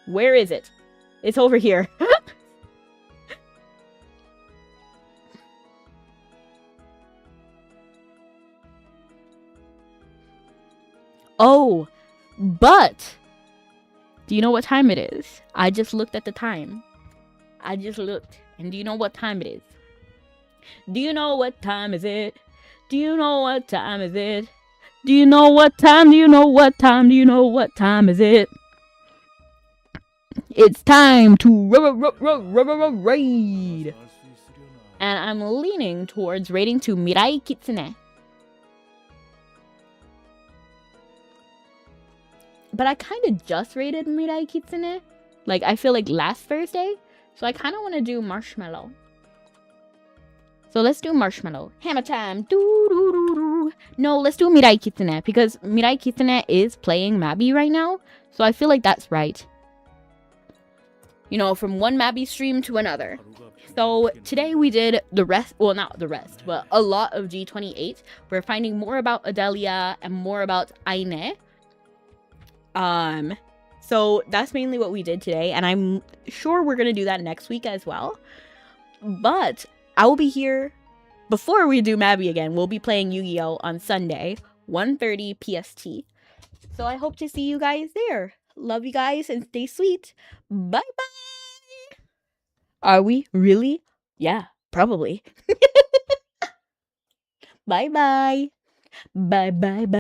Where is it? It's over here. Oh, But do you know what time it is? I just looked at the time. I just looked. And do you know what time it is? Do you know what time is it? Do you know what time is it? Do you know what time? Do you know what time? Do you know what time is it? It's time to raid. And I'm leaning towards raiding to Mirai Kitsune. But I kind of just raided Mirai Kitsune. Like, I feel like last Thursday. So I kind of want to do Marshmallow. So let's do Marshmallow. Hammer time. No, let's do Mirai Kitsune. Because Mirai Kitsune is playing Mabi right now. So I feel like that's right. You know, from one Mabi stream to another. So today we did the rest, well, not the rest, but a lot of G28. We're finding more about Adelia and more about Aine. So that's mainly what we did today, and I'm sure we're gonna do that next week as well. But I will be here before we do Mabi again. We'll be playing Yu-Gi-Oh! On Sunday, 1:30 PST. So I hope to see you guys there. Love you guys and stay sweet. Bye bye. Are we really? Yeah, probably. Bye bye. Bye bye bye.